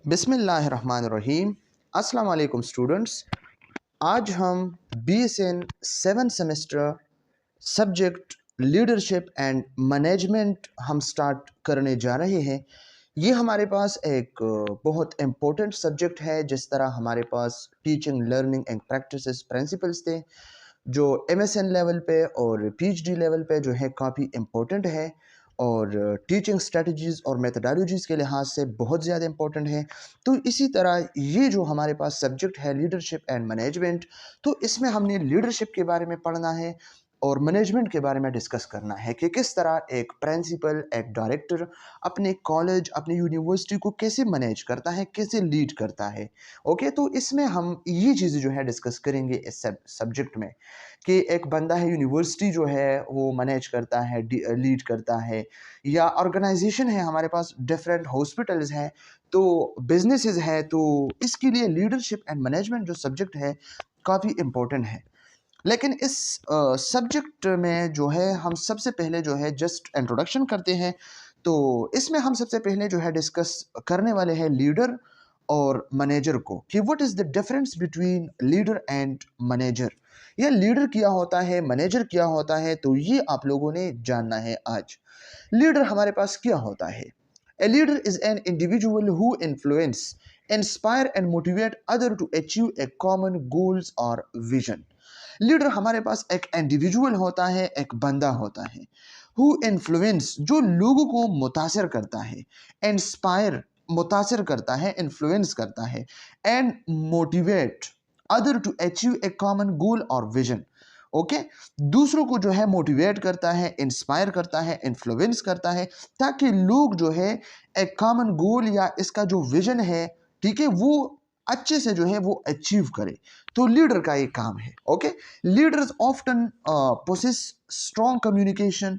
बिस्मिल्लाहिर्रहमानिर्रहीम। अस्सलाम वालेकुम स्टूडेंट्स। आज हम BSN 7 semester subject leadership and management हम स्टार्ट करने जा रहे हैं। ये हमारे पास एक बहुत इम्पोर्टेंट सब्जेक्ट है। जिस तरह हमारे पास teaching learning and practices principles थे जो MSN लेवल पे और PhD लेवल पे जो है काफ़ी इम्पोर्टेंट है और टीचिंग स्ट्रेटजीज़ और मेथडोलॉजीज़ के लिहाज से बहुत ज़्यादा इम्पोर्टेंट है। तो इसी तरह ये जो हमारे पास सब्जेक्ट है लीडरशिप एंड मैनेजमेंट, तो इसमें हमने लीडरशिप के बारे में पढ़ना है और मैनेजमेंट के बारे में डिस्कस करना है कि किस तरह एक प्रिंसिपल, एक डायरेक्टर अपने कॉलेज, अपनी यूनिवर्सिटी को कैसे मैनेज करता है, कैसे लीड करता है। ओके, तो इसमें हम ये चीज़ें जो है डिस्कस करेंगे इस सब्जेक्ट में कि एक बंदा है, यूनिवर्सिटी जो है वो मैनेज करता है, लीड करता है, या ऑर्गेनाइजेशन है, हमारे पास डिफरेंट हॉस्पिटल्स हैं, तो बिजनेसेस है। तो इसके लिए लीडरशिप एंड मैनेजमेंट जो सब्जेक्ट है काफ़ी इम्पोर्टेंट है। लेकिन इस सब्जेक्ट में जो है हम सबसे पहले जो है जस्ट इंट्रोडक्शन करते हैं। तो इसमें हम सबसे पहले जो है डिस्कस करने वाले हैं लीडर और मैनेजर को कि what is the difference between leader and manager, या लीडर क्या होता है, मैनेजर क्या होता है। तो ये आप लोगों ने जानना है आज। लीडर हमारे पास क्या होता है? A leader is an individual who influence, inspire and motivate other to achieve a common goals or vision. Leader हमारे पास एक इंडिविजुअल होता है, एक बंदा होता है। हु इन्फ्लुएंस, जो लोगों को मुतासिर करता है, इंस्पायर मुतासिर करता है, इन्फ्लुएंस करता है, and motivate other to achieve a common goal और विजन। ओके, दूसरों को जो है मोटिवेट करता है, इंस्पायर करता है, इन्फ्लुएंस करता है, ताकि लोग जो है एक कॉमन गोल या इसका जो विजन है, ठीक है, वो अच्छे से जो है वो अचीव करे। तो लीडर का ये काम है। Okay, leaders often possess strong communication.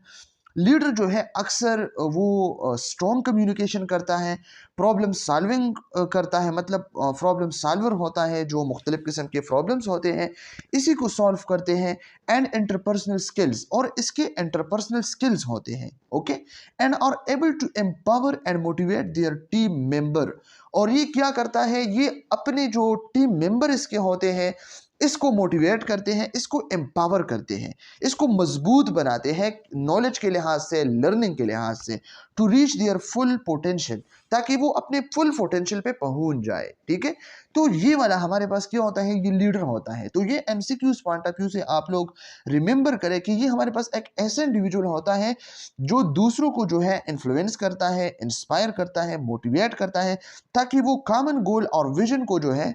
Leader जो है अक्सर वो स्ट्रॉन्ग कम्युनिकेशन करता है, प्रॉब्लम सॉल्विंग करता है, मतलब प्रॉब्लम सॉल्वर होता है, जो मुख्तलिफ किस्म के प्रॉब्लम्स होते हैं इसी को सॉल्व करते हैं। एंड इंटरपर्सनल स्किल्स, और इसके इंटरपर्सनल स्किल्स होते हैं। Okay, and are able to empower and motivate their team member. और ये क्या करता है, ये अपने जो टीम मेंबर इसके होते हैं इसको मोटिवेट करते हैं, इसको एम्पावर करते हैं, इसको मजबूत बनाते हैं नॉलेज के लिहाज से, लर्निंग के लिहाज से, to reach their full potential, ताकि वो अपने फुल पोटेंशियल पे पहुंच जाए। ठीक है, तो ये वाला हमारे पास क्या होता है, ये लीडर होता है। तो ये MCQs पॉइंट ऑफ व्यू से आप लोग रिमेंबर करें कि ये हमारे पास एक ऐसा इंडिविजुअल होता है जो दूसरों को जो है इन्फ्लुएंस करता है, इंस्पायर करता है, मोटिवेट करता है, ताकि वो कॉमन गोल और विजन को जो है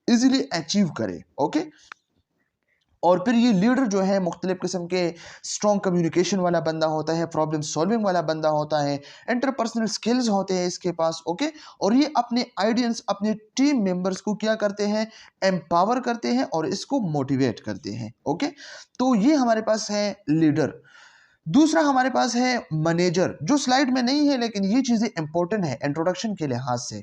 इजीली अचीव करे। ओके, और फिर ये लीडर जो है मुख्तलिफ किस्म के स्ट्रॉन्ग कम्युनिकेशन वाला बंदा होता है, प्रॉब्लम सॉल्विंग वाला बंदा होता है, इंटरपर्सनल स्किल्स होते हैं इसके पास। ओके, और ये अपने आइडियंस, अपने टीम मेंबर्स को क्या करते हैं, एम्पावर करते हैं और इसको मोटिवेट करते हैं। ओके, तो ये हमारे पास है लीडर। दूसरा हमारे पास है मैनेजर, जो स्लाइड में नहीं है लेकिन ये चीज़ें इंपॉर्टेंट है इंट्रोडक्शन के लिहाज से।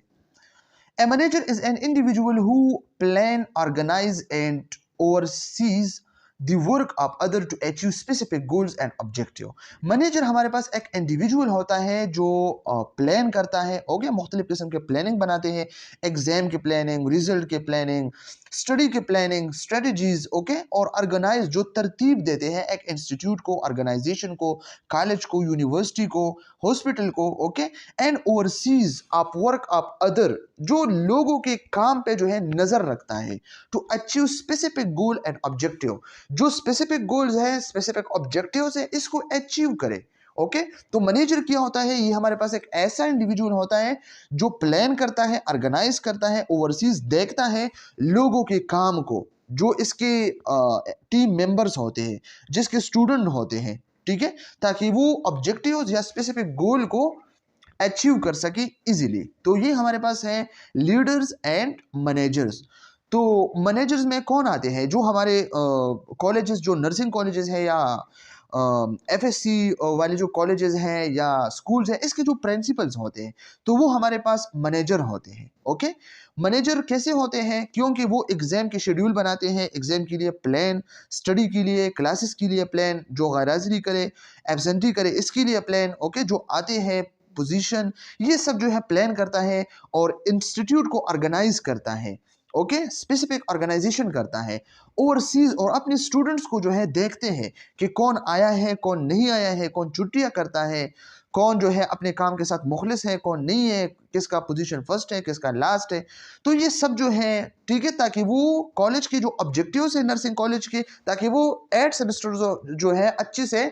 A manager is an individual who plan, organize, and oversees the work of other to achieve specific goals and objective. Manager हमारे पास एक इंडिविजुअल होता है जो प्लान करता है। ओके, मुख्तलिफ किस्म के प्लानिंग बनाते हैं, एग्जाम की प्लानिंग, रिजल्ट की प्लानिंग, स्टडी की प्लानिंग, स्ट्रेटजीज। ओके, और ऑर्गेनाइज, जो तरतीब देते हैं एक इंस्टीट्यूट को, ऑर्गेनाइजेशन को, कॉलेज को, यूनिवर्सिटी को, हॉस्पिटल को। Okay, and overseas of work of other, जो लोगों के काम पे जो है नजर रखता है, to achieve specific goal and objective, जो स्पेसिफिक गोल्स है, स्पेसिफिक ऑब्जेक्टिव्स है, इसको अचीव करे। ओके, तो मैनेजर क्या होता है, ये हमारे पास एक ऐसा इंडिविजुअल होता है जो प्लान करता है, ऑर्गेनाइज करता है, ओवरसीज देखता है लोगों के काम को, जो इसके टीम मेंबर्स होते हैं, जिसके स्टूडेंट होते हैं। ठीक है, ताकि वो ऑब्जेक्टिव्स या स्पेसिफिक गोल को अचीव कर सके इजीली। तो ये हमारे पास है लीडर्स एंड मैनेजर्स। तो मैनेजर्स में कौन आते हैं, जो हमारे कॉलेजेस, जो नर्सिंग कॉलेजेस हैं या FSC वाले जो कॉलेजेस हैं या स्कूल्स हैं, इसके जो प्रिंसिपल्स होते हैं, तो वो हमारे पास मैनेजर होते हैं। ओके, मैनेजर कैसे होते हैं, क्योंकि वो एग्ज़ाम के शेड्यूल बनाते हैं, एग्ज़ाम के लिए प्लान, स्टडी के लिए, क्लासेस के लिए प्लान, जो गैर हाज़िरी करे, एब्सेंटी करे, इसके लिए प्लान। ओके, जो आते हैं पोजीशन, ये सब जो है प्लान करता है और इंस्टीट्यूट को ऑर्गेनाइज करता है। ओके, स्पेसिफिक ऑर्गेनाइजेशन करता है, ओवरसीज और अपने स्टूडेंट्स को जो है देखते हैं कि कौन आया है कौन नहीं आया है, कौन छुट्टियां करता है, कौन जो है अपने काम के साथ मुखलिस है कौन नहीं है, किसका पोजीशन फर्स्ट है किसका लास्ट है। तो ये सब जो है ठीक है, ताकि वो कॉलेज के जो ऑब्जेक्टिव्स है नर्सिंग कॉलेज के, ताकि वो 8 सेमेस्टर जो है अच्छे से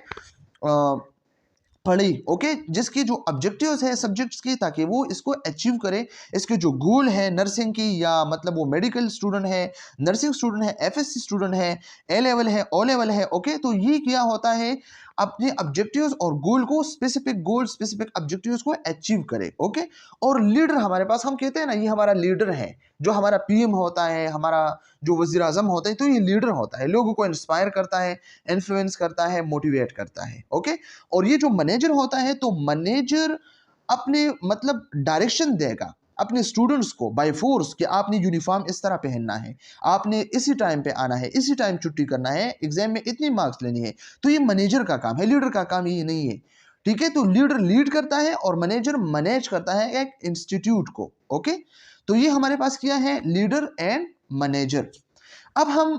पढ़ी। ओके, जिसकी जो ऑब्जेक्टिव्स है सब्जेक्ट्स की, ताकि वो इसको अचीव करे, इसके जो गोल है नर्सिंग की, या मतलब वो मेडिकल स्टूडेंट है, नर्सिंग स्टूडेंट है, एफएससी स्टूडेंट है, ए लेवल है, ओ लेवल है। ओके, तो ये क्या होता है, अपने ऑब्जेक्टिव्स और गोल को, स्पेसिफिक गोल स्पेसिफिक ऑब्जेक्टिव्स को अचीव करे। ओके, और लीडर हमारे पास, हम कहते हैं ना ये हमारा लीडर है, जो हमारा पीएम होता है, हमारा जो वजीर आजम होता है, तो ये लीडर होता है, लोगों को इंस्पायर करता है, इन्फ्लुएंस करता है, मोटिवेट करता है। ओके, और ये जो मैनेजर होता है, तो मैनेजर अपने मतलब डायरेक्शन देगा अपने स्टूडेंट्स को बाय फोर्स कि आपने यूनिफॉर्म इस तरह पहनना है, आपने इसी टाइम पे आना है, इसी टाइम छुट्टी करना है, एग्जाम में इतनी मार्क्स लेनी है। तो ये मैनेजर का काम है, लीडर का काम ये नहीं है। ठीक है, तो लीडर लीड करता है और मैनेजर मैनेज करता है एक इंस्टीट्यूट को। ओके, तो ये हमारे पास क्या है, लीडर एंड मैनेजर। अब हम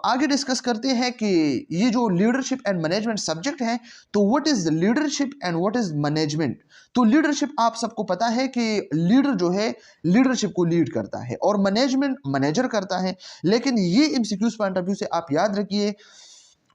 आगे डिस्कस करते हैं कि ये जो लीडरशिप एंड मैनेजमेंट सब्जेक्ट है, तो what is leadership and what is management. तो लीडरशिप आप सबको पता है कि लीडर जो है लीडरशिप को लीड करता है और मैनेजमेंट मैनेजर करता है। लेकिन ये एमसीक्यूज पॉइंट ऑफ व्यू से आप याद रखिए,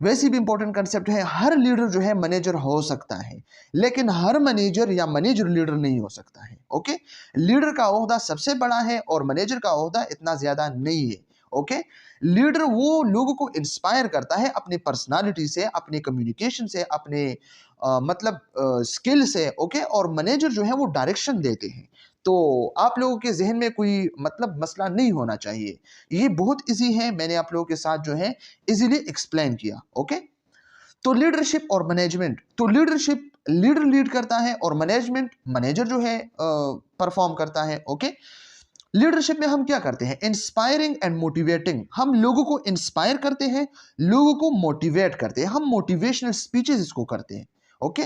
वैसे भी इंपॉर्टेंट कंसेप्ट है, हर लीडर जो है मैनेजर हो सकता है, लेकिन हर मैनेजर या मैनेजर लीडर नहीं हो सकता है। ओके, लीडर का ओहदा सबसे बड़ा है और मैनेजर का ओहदा इतना ज्यादा नहीं है। ओके, लीडर वो लोगों को इंस्पायर करता है अपनी पर्सनालिटी से, अपने कम्युनिकेशन से, अपने मतलब स्किल से। ओके, और मैनेजर जो है वो डायरेक्शन देते हैं। तो आप लोगों के जहन में कोई मतलब मसला नहीं होना चाहिए, ये बहुत इजी है, मैंने आप लोगों के साथ जो है इजीली एक्सप्लेन किया। ओके, तो लीडरशिप और मैनेजमेंट, तो लीडरशिप लीडर लीड करता है और मैनेजमेंट मैनेजर जो है परफॉर्म करता है। ओके, लीडरशिप में हम क्या करते हैं, इंस्पायरिंग एंड मोटिवेटिंग, हम लोगों को इंस्पायर करते हैं, लोगों को मोटिवेट करते हैं, हम मोटिवेशनल स्पीचेस इसको करते हैं। ओके,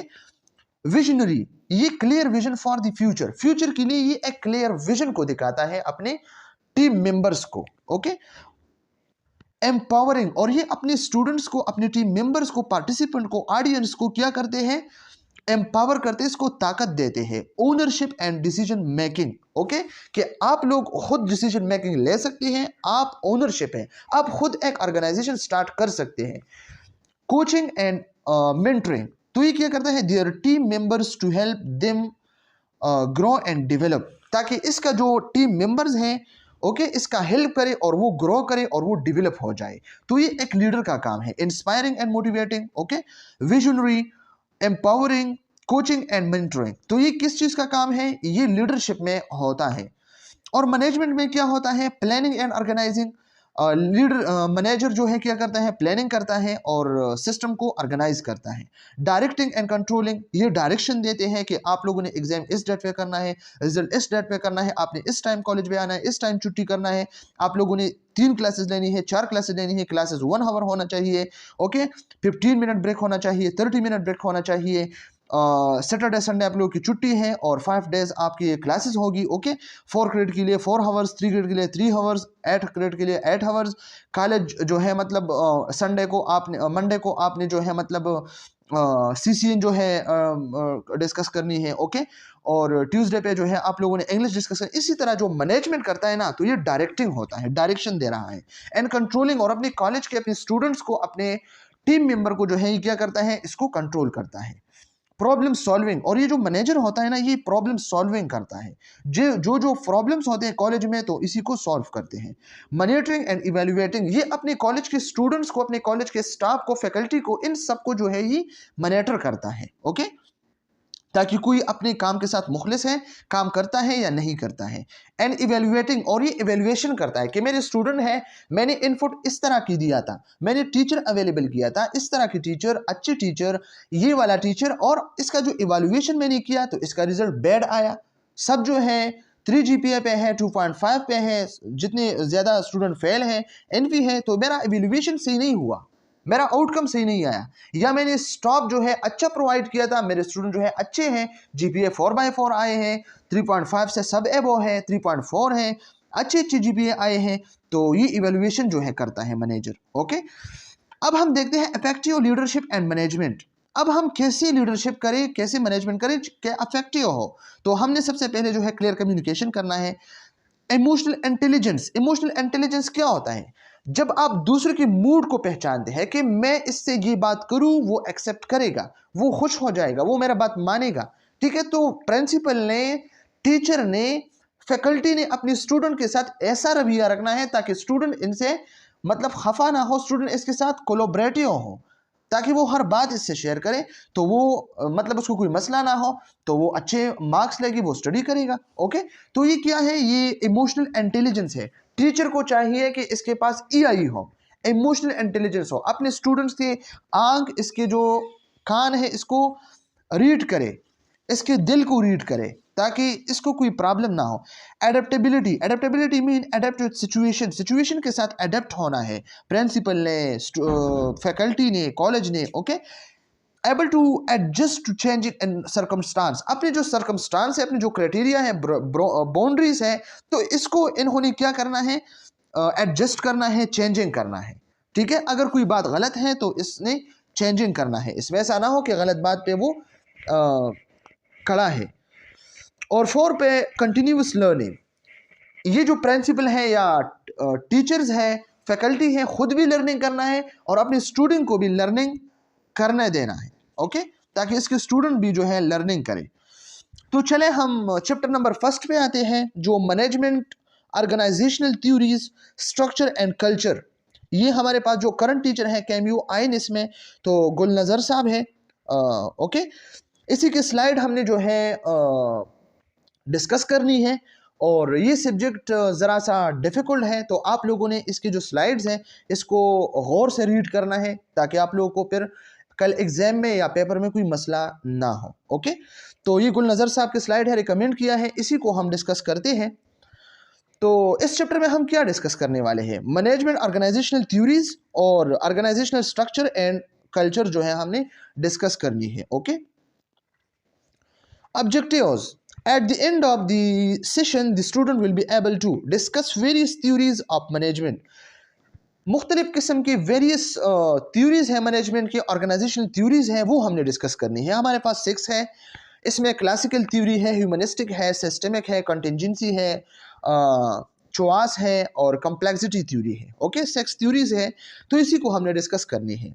विजनरी, ये clear vision for the future, future के लिए ये एक क्लियर विजन को दिखाता है अपने टीम मेंबर्स को। ओके, एम्पावरिंग, और ये अपने स्टूडेंट्स को, अपने टीम मेंबर्स को, पार्टिसिपेंट को, ऑडियंस को क्या करते हैं, एम्पावर करते हैं, इसको ताकत देते हैं। Ownership and decision making, okay, कि आप लोग खुद डिसीजन मेकिंग ले सकते हैं, आप ओनरशिप है, आप खुद एक ऑर्गेनाइजेशन स्टार्ट कर सकते हैं। कोचिंग एंड मेंटरिंग, तो ये क्या करता है, their team members to help them grow and develop, ताकि इसका जो टीम मेंबर्स हैं ओके इसका हेल्प करे और वो ग्रो करे और वो डेवलप हो जाए। तो ये एक लीडर का काम है, inspiring and motivating. Okay, visionary, empowering, coaching and mentoring, तो ये किस चीज का काम है, ये लीडरशिप में होता है। और मैनेजमेंट में क्या होता है, planning and organising, leader manager जो है क्या करता है, प्लानिंग करता है और सिस्टम को ऑर्गेनाइज करता है। डायरेक्टिंग एंड कंट्रोलिंग, ये डायरेक्शन देते हैं कि आप लोगों ने एग्जाम इस डेट पे करना है, रिजल्ट इस डेट पे करना है, आपने इस टाइम कॉलेज में आना है, इस टाइम छुट्टी करना है, आप लोगों ने 3 क्लासेस लेनी है, 4 क्लासेस लेनी है, क्लासेस 1 आवर होना चाहिए। ओके, 15 मिनट ब्रेक होना चाहिए, 30 मिनट ब्रेक होना चाहिए। सैटरडे संडे आप लोगों की छुट्टी है और 5 डेज आपकी क्लासेस होगी। ओके, 4 क्रेडिट के लिए 4 आवर्स, 3 क्रेडिट के लिए 3 आवर्स, 8 क्रेडिट के लिए 8 आवर्स। कॉलेज जो है मतलब संडे को आपने, मंडे को आपने जो है मतलब सीसीएन जो है डिस्कस करनी है। ओके, और ट्यूसडे पे जो है आप लोगों ने इंग्लिश डिस्कस करनी। इसी तरह जो मैनेजमेंट करता है ना, तो ये डायरेक्टिंग होता है, डायरेक्शन दे रहा है, एंड कंट्रोलिंग, और अपने कॉलेज के अपने स्टूडेंट्स को, अपने टीम मेंबर को जो है ये क्या करता है, इसको कंट्रोल करता है। प्रॉब्लम सॉल्विंग, और ये जो मैनेजर होता है ना, ये प्रॉब्लम सॉल्विंग करता है, जो प्रॉब्लम्स होते हैं कॉलेज में तो इसी को सॉल्व करते हैं। मॉनिटरिंग एंड इवैल्यूएटिंग, ये अपने कॉलेज के स्टूडेंट्स को, अपने कॉलेज के स्टाफ को, फैकल्टी को, इन सबको जो है ये मॉनिटर करता है। ओके, ताकि कोई अपने काम के साथ मुखलिस है, काम करता है या नहीं करता है। एंड इवैल्यूएटिंग, और ये इवैल्यूएशन करता है कि मेरे स्टूडेंट है, मैंने इनपुट इस तरह की दिया था, मैंने टीचर अवेलेबल किया था, इस तरह की टीचर, अच्छी टीचर, ये वाला टीचर, और इसका जो इवैल्यूएशन मैंने किया तो इसका रिजल्ट बैड आया। सब जो है 3 GPA पे है, 2.5 पे है, जितने ज़्यादा स्टूडेंट फेल हैं, NP है, तो मेरा इवैल्यूएशन सही नहीं हुआ। मेरा आउटकम सही नहीं आया, या मैंने स्टॉप जो है अच्छा प्रोवाइड किया था, मेरे स्टूडेंट जो है अच्छे हैं, जीपीए 4/4 आए हैं, 3.5 से सब एबो है, 3.4 है, अच्छे जीपीए आए हैं, तो ये इवेल्युएशन जो है करता है मैनेजर। ओके, अब हम देखते हैं इफेक्टिव लीडरशिप एंड मैनेजमेंट। अब हम कैसे लीडरशिप करें, कैसे मैनेजमेंट करें कि इफेक्टिव हो। तो हमने सबसे पहले जो है क्लियर कम्युनिकेशन करना है। इमोशनल इंटेलिजेंस, इमोशनल इंटेलिजेंस क्या होता है? जब आप दूसरे के मूड को पहचानते हैं कि मैं इससे ये बात करूं, वो एक्सेप्ट करेगा, वो खुश हो जाएगा, वो मेरा बात मानेगा, ठीक है। तो प्रिंसिपल ने, टीचर ने, फैकल्टी ने अपने स्टूडेंट के साथ ऐसा रवैया रखना है ताकि स्टूडेंट इनसे मतलब खफा ना हो, स्टूडेंट इसके साथ कोलोबरेटिव हो, ताकि वो हर बात इससे शेयर करे, तो वो मतलब उसको कोई मसला ना हो, तो वो अच्छे मार्क्स लेगी, वो स्टडी करेगा। ओके, तो ये क्या है? ये इमोशनल इंटेलिजेंस है। टीचर को चाहिए कि इसके पास ईआई हो, इमोशनल इंटेलिजेंस हो, अपने स्टूडेंट्स के आंख, इसके जो कान है, इसको रीड करे, इसके दिल को रीड करे, ताकि इसको कोई प्रॉब्लम ना हो। Adaptability, adaptability mean adapt with situation, situation के साथ एडेप्ट होना है, प्रिंसिपल ने, फैकल्टी ने, कॉलेज ने। Okay, able to adjust to change in circumstance, अपने जो सर्कमस्टांस है, अपने जो क्राइटेरिया है, बाउंड्रीज है, तो इसको इन्होंने क्या करना है? एडजस्ट करना है, चेंजिंग करना है, ठीक है। अगर कोई बात गलत है तो इसने चेंजिंग करना है, इसमें ऐसा ना हो कि गलत बात पे वो खड़ा है। और 4 पे कंटिन्यूस लर्निंग, ये जो प्रिंसिपल है या टीचर्स है, फैकल्टी है, खुद भी लर्निंग करना है और अपने स्टूडेंट को भी लर्निंग करने देना है। ओके, ताकि इसके स्टूडेंट भी जो है लर्निंग करें। तो चले हम चैप्टर नंबर 1 पे आते हैं, जो management organisational theories, structure and culture. ये हमारे पास जो करंट टीचर है कैम्यू आइन इसमें, तो गुलनज़र साहब है। ओके, इसी के स्लाइड हमने जो है डिस्कस करनी है, और ये सब्जेक्ट ज़रा सा डिफ़िकल्ट है, तो आप लोगों ने इसके जो स्लाइड्स हैं इसको गौर से रीड करना है, ताकि आप लोगों को फिर कल एग्जाम में या पेपर में कोई मसला ना हो। ओके, तो ये गुलनज़र साहब के स्लाइड है, रिकमेंड किया है, इसी को हम डिस्कस करते हैं। तो इस चैप्टर में हम क्या डिस्कस करने वाले हैं? मैनेजमेंट ऑर्गेनाइजेशनल थ्योरीज और ऑर्गेनाइजेशनल स्ट्रक्चर एंड कल्चर जो है हमने डिस्कस करनी है। Okay, objectives. At the end of the session, the student will be able to discuss various theories of management. मुख्तलिफ किस्म की वेरियस थ्योरीज है मैनेजमेंट की, ऑर्गेनाइजेशनल थ्योरीज है, वो हमने डिस्कस करनी है। हमारे पास 6 है, इसमें क्लासिकल थ्योरी है, ह्यूमनिस्टिक है, सिस्टमिक है, कंटिजेंसी है, चॉइस है और कम्प्लेक्सिटी थ्योरी है। ओके, 6 थ्योरीज है, तो इसी को हमने डिस्कस करनी है।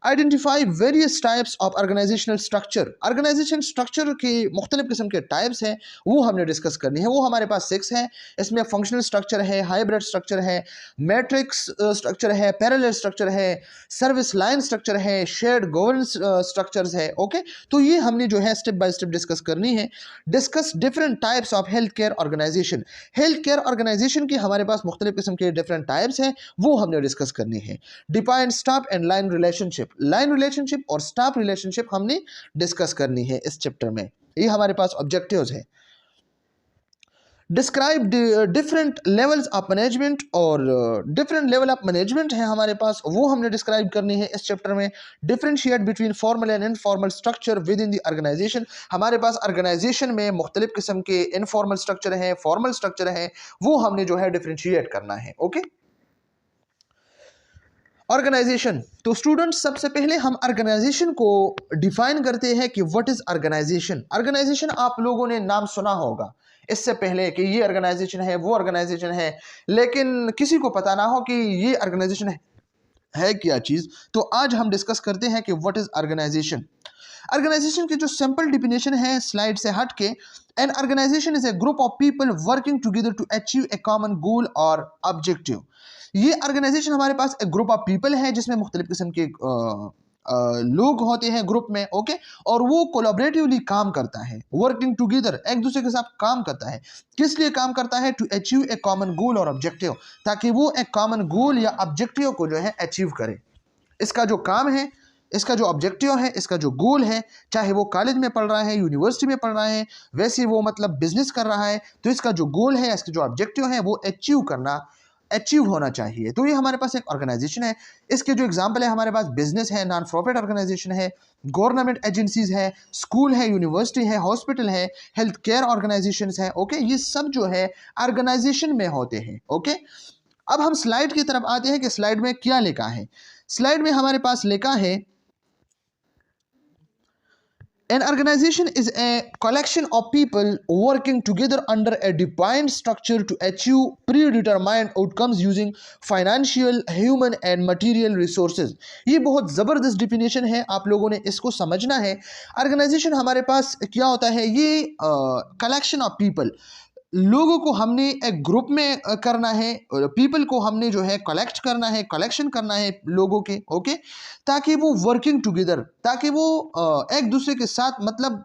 Identify various types of organisational structure, organisation structure की मुख्तलिफ किस्म के टाइप्स हैं, वो हमने डिस्कस करनी है। वो हमारे पास 6 हैं, इसमें फंक्शनल स्ट्रक्चर है, हाइब्रिड स्ट्रक्चर है, मैट्रिक्स स्ट्रक्चर है, पैरेलल स्ट्रक्चर है, सर्विस लाइन स्ट्रक्चर है, शेयर्ड गवर्नेंस स्ट्रक्चर्स है। ओके, तो ये हमने जो है स्टेप बाय स्टेप डिस्कस करनी है। Discuss different types of health care organisation, health care organisation की हमारे पास मुख्तलिफ किस्म के डिफरेंट टाइप्स हैं, वो हमने डिस्कस करनी है। Define staff and line relationship, line relationship और स्टाफ रिलेशनशिप हमने डिस्कस करनी है इस चैप्टर में, ये हमारे पास ऑब्जेक्टिव्स है। Describe different levels of management, और डिफरेंट लेवल ऑफ मैनेजमेंट है हमारे पास, वो हमने डिस्क्राइब करनी है इस चैप्टर में। Differentiate between formal and informal structure within the organisation, हमारे पास ऑर्गेनाइजेशन में मुख्तलिफ किस्म के इनफॉर्मल स्ट्रक्चर है, फॉर्मल स्ट्रक्चर है, वो हमने जो है डिफरेंशिएट करना है। ओके, ऑर्गेनाइजेशन, तो स्टूडेंट्स सबसे पहले हम ऑर्गेनाइजेशन को डिफाइन करते हैं कि व्हाट इज ऑर्गेनाइजेशन। ऑर्गेनाइजेशन आप लोगों ने नाम सुना होगा इससे पहले कि ये ऑर्गेनाइजेशन है, वो ऑर्गेनाइजेशन है, लेकिन किसी को पता ना हो कि ये ऑर्गेनाइजेशन है क्या चीज। तो आज हम डिस्कस करते हैं कि व्हाट इज ऑर्गेनाइजेशन। ऑर्गेनाइजेशन की जो सिंपल डिफिनेशन है स्लाइड से हट के, an organisation is a group of people working together to achieve a common goal और ऑब्जेक्टिव। ये ऑर्गेनाइजेशन हमारे पास एक ग्रुप ऑफ पीपल है जिसमें मुख्तलिफ किस्म के लोग होते हैं ग्रुप में। ओके, और वो कोलैबोरेटिवली काम करता है, वर्किंग टुगेदर, एक दूसरे के साथ काम करता है। किस लिए काम करता है? To achieve a common goal और ऑब्जेक्टिव, ताकि वो एक कॉमन गोल या ऑब्जेक्टिव को जो है अचीव करे। इसका जो काम है, इसका जो ऑब्जेक्टिव है, इसका जो गोल है, चाहे वो कॉलेज में पढ़ रहा है, यूनिवर्सिटी में पढ़ रहा है, वैसे वो मतलब बिजनेस कर रहा है, तो इसका जो गोल है, इसका जो ऑब्जेक्टिव है, वो अचीव करना अचीव होना चाहिए। तो ये हमारे पास एक ऑर्गेनाइजेशन है। इसके जो एग्जांपल है हमारे पास बिजनेस है, नॉन प्रॉफिट ऑर्गेनाइजेशन है, गवर्नमेंट एजेंसीज है, स्कूल है, यूनिवर्सिटी है, हॉस्पिटल है, हेल्थ केयर ऑर्गेनाइजेशंस है। ओके, ये सब जो है ऑर्गेनाइजेशन में होते हैं। ओके, अब हम स्लाइड की तरफ आते हैं कि स्लाइड में क्या लिखा है। स्लाइड में हमारे पास लिखा है an organization is a collection of people working together under a defined structure to achieve predetermined outcomes using financial, human and material resources। ये बहुत ज़बरदस्त डिफिनेशन है, आप लोगों ने इसको समझना है। ऑर्गेनाइजेशन हमारे पास क्या होता है, ये कलेक्शन ऑफ पीपल, लोगों को हमने एक ग्रुप में करना है, पीपल को हमने जो है कलेक्ट करना है, कलेक्शन करना है लोगों के। ओके, ताकि वो वर्किंग टुगेदर, ताकि वो एक दूसरे के साथ मतलब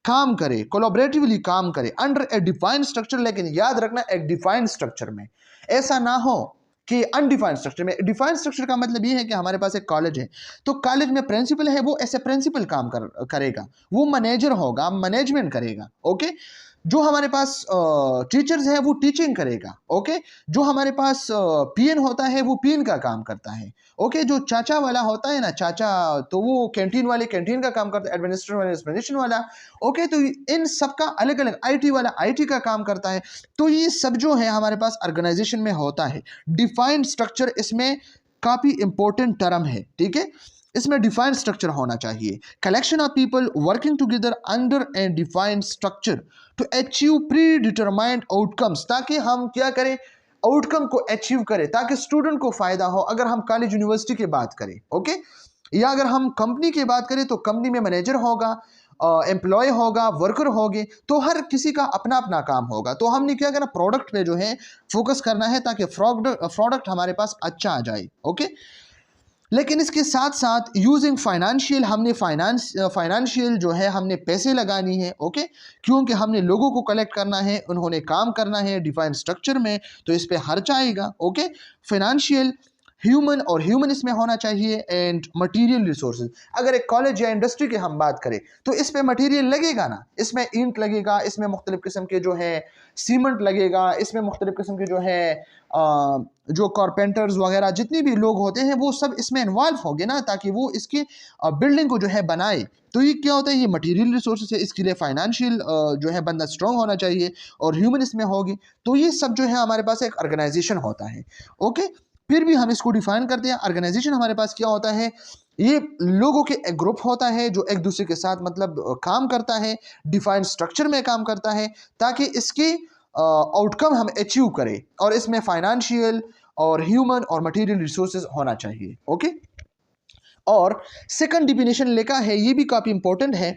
काम करे, कोलैबोरेटिवली काम करे अंडर ए डिफाइंड स्ट्रक्चर। लेकिन याद रखना एक डिफाइंड स्ट्रक्चर में, ऐसा ना हो कि अनडिफाइंड स्ट्रक्चर में। डिफाइंड स्ट्रक्चर का मतलब ये है कि हमारे पास एक कॉलेज है, तो कॉलेज में प्रिंसिपल है, वो ऐसे प्रिंसिपल काम करेगा, वो मैनेजर होगा, मैनेजमेंट करेगा। ओके, जो हमारे पास टीचर्स है वो टीचिंग करेगा। ओके, जो हमारे पास पीएन होता है वो पीएन का काम करता है। ओके, जो चाचा वाला होता है ना, चाचा, तो वो कैंटीन वाले कैंटीन का काम करता है, एडमिनिस्ट्रेशन वाले एडमिनिस्ट्रेशन वाला। ओके, तो इन सबका अलग अलग, आईटी वाला आईटी का काम करता है। तो ये सब जो है हमारे पास ऑर्गेनाइजेशन में होता है। डिफाइंड स्ट्रक्चर इसमें काफी इंपॉर्टेंट टर्म है, ठीक है, इसमें डिफाइंड स्ट्रक्चर होना चाहिए। Collection of people working together under a defined structure to achieve predetermined outcomes, ताकि हम क्या करें, आउटकम को अचीव करें, ताकि स्टूडेंट को फायदा हो। अगर हम कॉलेज यूनिवर्सिटी की बात करें, ओके, या अगर हम कंपनी की बात करें, तो कंपनी में मैनेजर होगा, एम्प्लॉय होगा, वर्कर होंगे, तो हर किसी का अपना अपना काम होगा। तो हमने क्या करना, प्रोडक्ट पे जो है फोकस करना है, ताकि प्रोडक्ट हमारे पास अच्छा आ जाए। ओके, लेकिन इसके साथ साथ यूजिंग फाइनेंशियल, हमने फाइनेंशियल जो है हमने पैसे लगानी है। ओके, क्योंकि हमने लोगों को कलेक्ट करना है, उन्होंने काम करना है डिफाइंड स्ट्रक्चर में, तो इस पे खर्च आएगा। ओके, फाइनेंशियल, ह्यूमन, और ह्यूमन इसमें होना चाहिए, एंड मटेरियल रिसोर्सेज। अगर एक कॉलेज या इंडस्ट्री की हम बात करें, तो इस पे मटेरियल लगेगा ना, इसमें ईंट लगेगा, इसमें मुख्तलिफ किस्म के जो है सीमेंट लगेगा, इसमें मुख्तलिफ किस्म के जो है जो कारपेंटर्स वगैरह जितने भी लोग होते हैं वो सब इसमें इन्वॉल्व होंगे ना, ताकि वो इसकी बिल्डिंग को जो है बनाए। तो ये क्या होता है, ये मटेरियल रिसोर्सेज है, इसके लिए फाइनेंशियल जो है बंदा स्ट्रॉन्ग होना चाहिए, और ह्यूमन इसमें होगी। तो ये सब जो है हमारे पास एक ऑर्गेनाइजेशन होता है। ओके, फिर भी हम इसको डिफाइन करते हैं। ऑर्गेनाइजेशन हमारे पास क्या होता है, ये लोगों के एक ग्रुप होता है जो एक दूसरे के साथ मतलब काम करता है, डिफाइंड स्ट्रक्चर में काम करता है, ताकि इसकी आउटकम हम अचीव करें, और इसमें फाइनेंशियल और ह्यूमन और मटेरियल रिसोर्सेज होना चाहिए। ओके, और सेकंड डिफिनेशन लिखा है, ये भी काफी इंपॉर्टेंट है।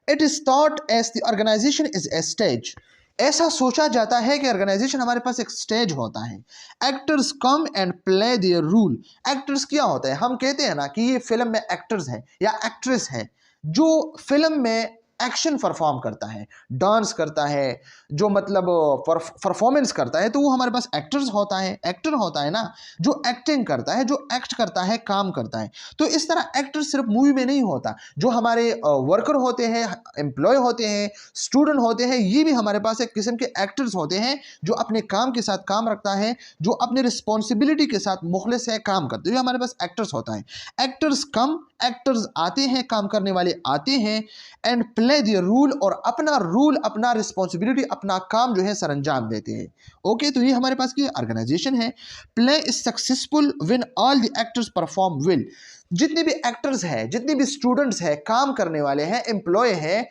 It is thought as the organisation is a stage. ऐसा सोचा जाता है कि ऑर्गेनाइजेशन हमारे पास एक स्टेज होता है। Actors come and play their role. Actors क्या होता है, हम कहते हैं ना कि ये फिल्म में एक्टर्स हैं या एक्ट्रेस है, जो फिल्म में एक्शन परफॉर्म करता है, डांस करता है, जो मतलब परफॉर्मेंस करता है, तो वो हमारे पास एक्टर्स होता है। एक्टर होता है ना, जो एक्टिंग करता है, जो एक्ट करता है, काम करता है। तो इस तरह एक्टर सिर्फ मूवी में नहीं होता, जो हमारे वर्कर होते हैं, एम्प्लॉय होते हैं, स्टूडेंट होते हैं, ये भी हमारे पास एक किस्म के एक्टर्स होते हैं, जो अपने काम के साथ काम रखता है, जो अपने रिस्पॉन्सिबिलिटी के साथ मुखलिस है, काम करते हुए हमारे पास एक्टर्स होता है। एक्टर्स कम, एक्टर्स आते हैं, काम करने वाले आते हैं, एंड प्ले द रूल, और अपना रूल, अपना रिस्पॉन्सिबिलिटी, अपना काम जो है सर अंजाम देते हैं। ओके, तो ये हमारे पास की ऑर्गेनाइजेशन है। Play is successful when all the actors perform well. जितने भी एक्टर्स हैं, जितने भी स्टूडेंट्स हैं, काम करने वाले हैं, एम्प्लॉय हैं,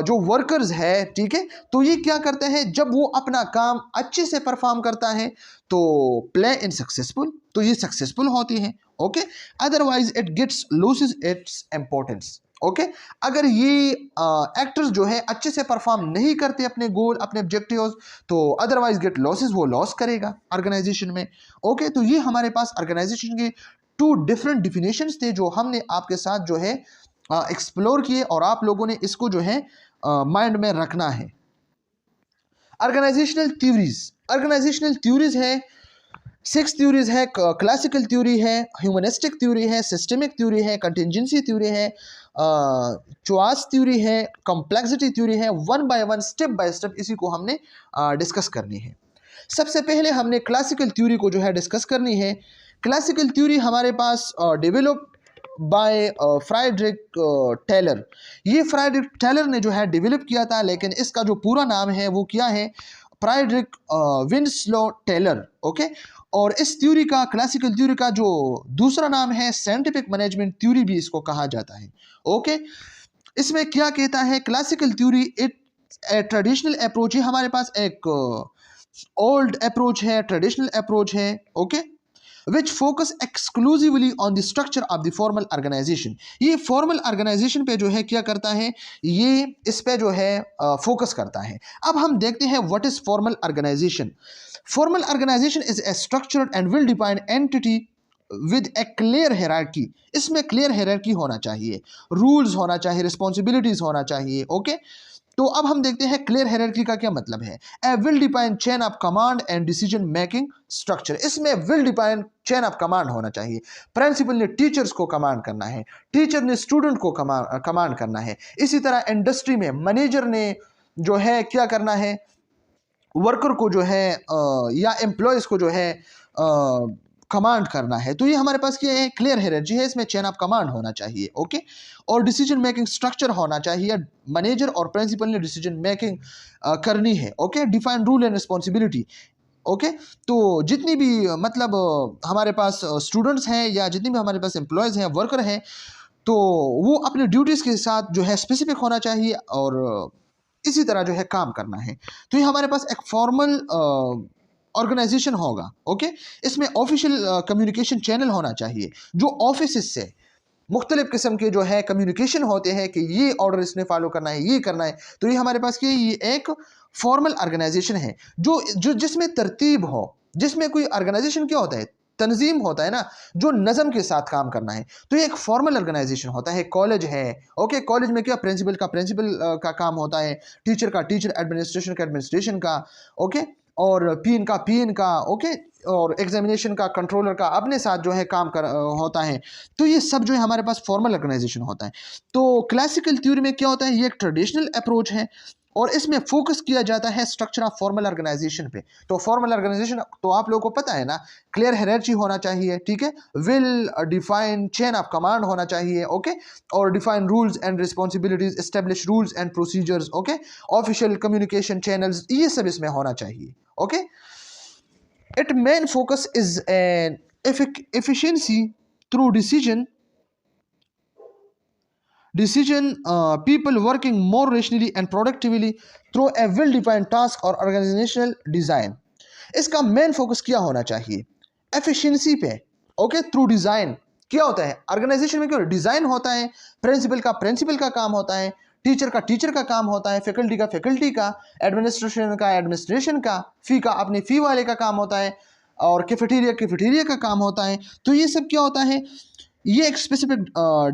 जो वर्कर्स है, ठीक है, तो ये क्या करते हैं, जब वो अपना काम अच्छे से परफॉर्म करता है तो प्ले इन सक्सेसफुल, तो ये सक्सेसफुल होती है। Okay, otherwise it gets losses its importance. Okay, अगर ये एक्टर्स जो है अच्छे से परफॉर्म नहीं करते अपने गोल, अपने ऑब्जेक्टिव्स, तो अदरवाइज गेट लॉसेस, वो लॉस करेगा ऑर्गेनाइजेशन में। ओके, तो ये हमारे पास ऑर्गेनाइजेशन के टू डिफरेंट डिफिनेशंस थे, जो हमने आपके साथ जो है एक्सप्लोर किए, और आप लोगों ने इसको जो है माइंड में रखना है। ऑर्गेनाइजेशनल थ्योरीज है, 6 थ्योरीज है। क्लासिकल थ्योरी है, ह्यूमनिस्टिक थ्योरी है, सिस्टमिक थ्योरी है, कंटिजेंसी थ्योरी है, चॉइस थ्योरी है, कॉम्प्लेक्सिटी थ्योरी है। One by one, step by step इसी को हमने डिस्कस करनी है। सबसे पहले हमने क्लासिकल थ्योरी को जो है डिस्कस करनी है। क्लासिकल थ्योरी हमारे पास डेवलप बाय फ्राइड्रिक टेलर। ये फ्राइड्रिक टेलर ने जो है डेवलप किया था, लेकिन इसका जो पूरा नाम है वो क्या है, फ्राइड्रिक विंसलो टेलर। ओके, और इस थ्योरी का, क्लासिकल थ्योरी का जो दूसरा नाम है साइंटिफिक मैनेजमेंट थ्योरी भी इसको कहा जाता है। ओके, इसमें क्या कहता है classical theory, it traditional approach है। हमारे पास एक ओल्ड अप्रोच है, ट्रेडिशनल अप्रोच है। Okay, which focus exclusively on the structure of the formal organization। ये formal organization पे जो है क्या करता है, ये इस पे जो है फोकस करता है। अब हम देखते हैं what is formal organization। Formal organization is a structured and well defined entity with a clear hierarchy। इसमें clear hierarchy होना चाहिए, rules होना चाहिए, responsibilities होना चाहिए। ओके, तो अब हम देखते हैं क्लियर हायरार्की का क्या मतलब है। A well defined chain of command and decision making structure. इसमें well defined chain of command होना चाहिए। प्रिंसिपल ने टीचर्स को कमांड करना है, टीचर ने स्टूडेंट को कमांड करना है। इसी तरह इंडस्ट्री में मैनेजर ने जो है क्या करना है, वर्कर को जो है या एम्प्लॉयज को जो है कमांड करना है। तो ये हमारे पास क्या है, क्लियर हायरार्की है, इसमें चेन ऑफ कमांड होना चाहिए। ओके, और डिसीजन मेकिंग स्ट्रक्चर होना चाहिए, मैनेजर और प्रिंसिपल ने डिसीजन मेकिंग करनी है। Okay, define rule and responsibility. Okay, तो जितनी भी मतलब हमारे पास स्टूडेंट्स हैं या जितनी भी हमारे पास एम्प्लॉयज़ हैं, वर्कर हैं, तो वो अपने ड्यूटीज़ के साथ जो है स्पेसिफिक होना चाहिए और इसी तरह जो है काम करना है। तो ये हमारे पास एक फॉर्मल ऑर्गेनाइजेशन होगा। ओके, इसमें ऑफिशियल कम्युनिकेशन चैनल होना चाहिए, जो ऑफिस से मुख्तलिफ किस्म के जो है कम्युनिकेशन होते हैं कि ये ऑर्डर इसने फॉलो करना है, ये करना है। तो ये हमारे पास क्या है, ये एक फॉर्मल ऑर्गेनाइजेशन है जो जो जिसमें तरतीब हो, जिसमें कोई ऑर्गेनाइजेशन क्या होता है, तंजीम होता है ना, जो नज़म के साथ काम करना है। तो ये एक फॉर्मल ऑर्गेनाइजेशन होता है। कॉलेज है, ओके, कॉलेज में क्या, प्रिंसिपल का काम होता है, टीचर का टीचर, एडमिनिस्ट्रेशन का एडमिनिस्ट्रेशन का, ओके, और पीएन का पीएन का, ओके, और एग्जामिनेशन का कंट्रोलर का अपने साथ जो है काम कर होता है। तो ये सब जो है हमारे पास फॉर्मल ऑर्गेनाइजेशन होता है। तो क्लासिकल थ्योरी में क्या होता है, ये एक ट्रेडिशनल अप्रोच है और इसमें फोकस किया जाता है स्ट्रक्चर ऑफ फॉर्मल ऑर्गेनाइजेशन पे। तो फॉर्मल ऑर्गेनाइजेशन तो आप लोगों को पता है ना, क्लियर हायरार्की होना चाहिए, ठीक है, well defined chain of command होना चाहिए। ओके, और define rules and responsibilities, establish rules and procedures. Okay, official communication channels, ये सब इसमें होना चाहिए। Okay, its main focus is an efficiency through decision people working more rationally and productively through a well defined task or organizational design। इसका main focus क्या होना चाहिए, efficiency पे। Okay, through design. क्या होता है ऑर्गेनाइजेशन में, क्या डिजाइन होता है, प्रिंसिपल का काम होता है, टीचर का काम होता है, फैकल्टी का, एडमिनिस्ट्रेशन का, फी का अपने फी वाले का काम होता है, और कैफेटेरिया का काम होता है। तो ये सब क्या होता है, ये एक स्पेसिफिक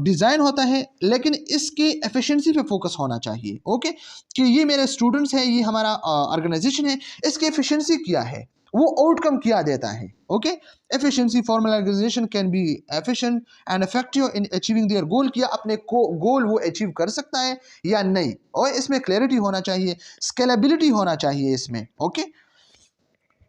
डिज़ाइन होता है, लेकिन इसकी एफिशिएंसी पे फोकस होना चाहिए। ओके, कि ये मेरे स्टूडेंट्स हैं, ये हमारा ऑर्गेनाइजेशन है, इसकी एफिशिएंसी क्या है, वो आउटकम क्या देता है। Okay, efficiency, formal organisation can be efficient and effective in achieving their goal. किया अपने गोल वो अचीव कर सकता है या नहीं, और इसमें क्लैरिटी होना चाहिए, स्केलेबिलिटी होना चाहिए इसमें। ओके,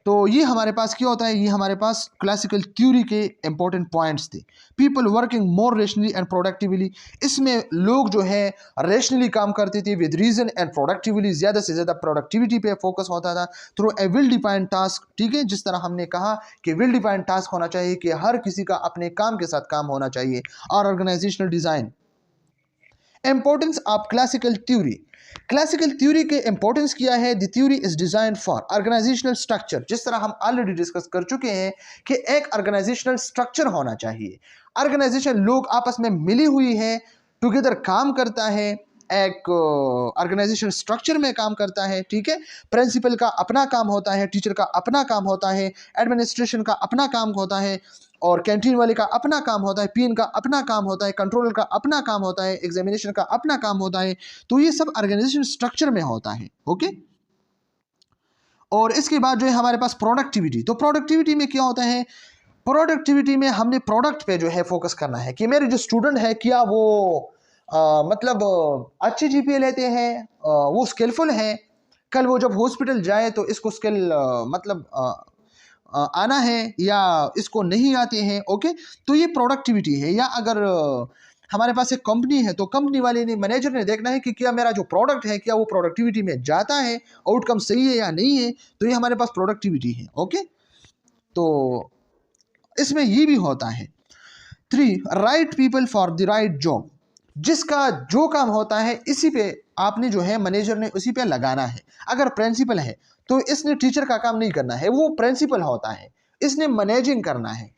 तो ये हमारे पास क्या होता है, ये हमारे पास क्लासिकल थ्योरी के इंपॉर्टेंट पॉइंट्स थे। People working more rationally and productively, इसमें लोग जो है रेशनली काम करते थे, विद रीजन एंड प्रोडक्टिवली, ज़्यादा से ज़्यादा प्रोडक्टिविटी पे फोकस होता था, through a well defined task. ठीक है, जिस तरह हमने कहा कि वेल डिफाइंड टास्क होना चाहिए, कि हर किसी का अपने काम के साथ काम होना चाहिए, और organizational design. Importance of classical theory, classical theory के इंपॉर्टेंस क्या है, the theory is design for organizational structure. जिस तरह हम ऑलरेडी डिस्कस कर चुके हैं कि एक ऑर्गेनाइजेशनल स्ट्रक्चर होना चाहिए, ऑर्गेनाइजेशन लोग आपस में मिली हुई है, टुगेदर काम करता है, एक ऑर्गेनाइजेशन स्ट्रक्चर में काम करता है। ठीक है, प्रिंसिपल का अपना काम होता है, टीचर का अपना काम होता है, एडमिनिस्ट्रेशन का अपना काम होता है, और कैंटीन वाले का अपना काम होता है, पीएन का अपना काम होता है, कंट्रोलर का अपना काम होता है, एग्जामिनेशन का अपना काम होता है। तो ये सब ऑर्गेनाइजेशन स्ट्रक्चर में होता है। ओके, और इसके बाद जो है हमारे पास प्रोडक्टिविटी। तो प्रोडक्टिविटी में क्या होता है, प्रोडक्टिविटी में हमने प्रोडक्ट पे जो है फोकस करना है, कि मेरे जो स्टूडेंट है क्या वो मतलब अच्छे जीपीए लेते हैं, वो स्किलफुल हैं, कल वो जब हॉस्पिटल जाए तो इसको स्किल मतलब आना है या इसको नहीं आते हैं। ओके, तो ये प्रोडक्टिविटी है। या अगर हमारे पास एक कंपनी है तो कंपनी वाले ने, मैनेजर ने देखना है कि क्या मेरा जो प्रोडक्ट है क्या वो प्रोडक्टिविटी में जाता है, आउटकम सही है या नहीं है, तो ये हमारे पास प्रोडक्टिविटी है। ओके, तो इसमें ये भी होता है। 3, right people for the right job. जिसका जो काम होता है इसी पे आपने जो है मैनेजर ने उसी पे लगाना है। अगर प्रिंसिपल है तो इसने टीचर का काम नहीं करना है, वो प्रिंसिपल होता है, इसने मैनेजिंग करना है।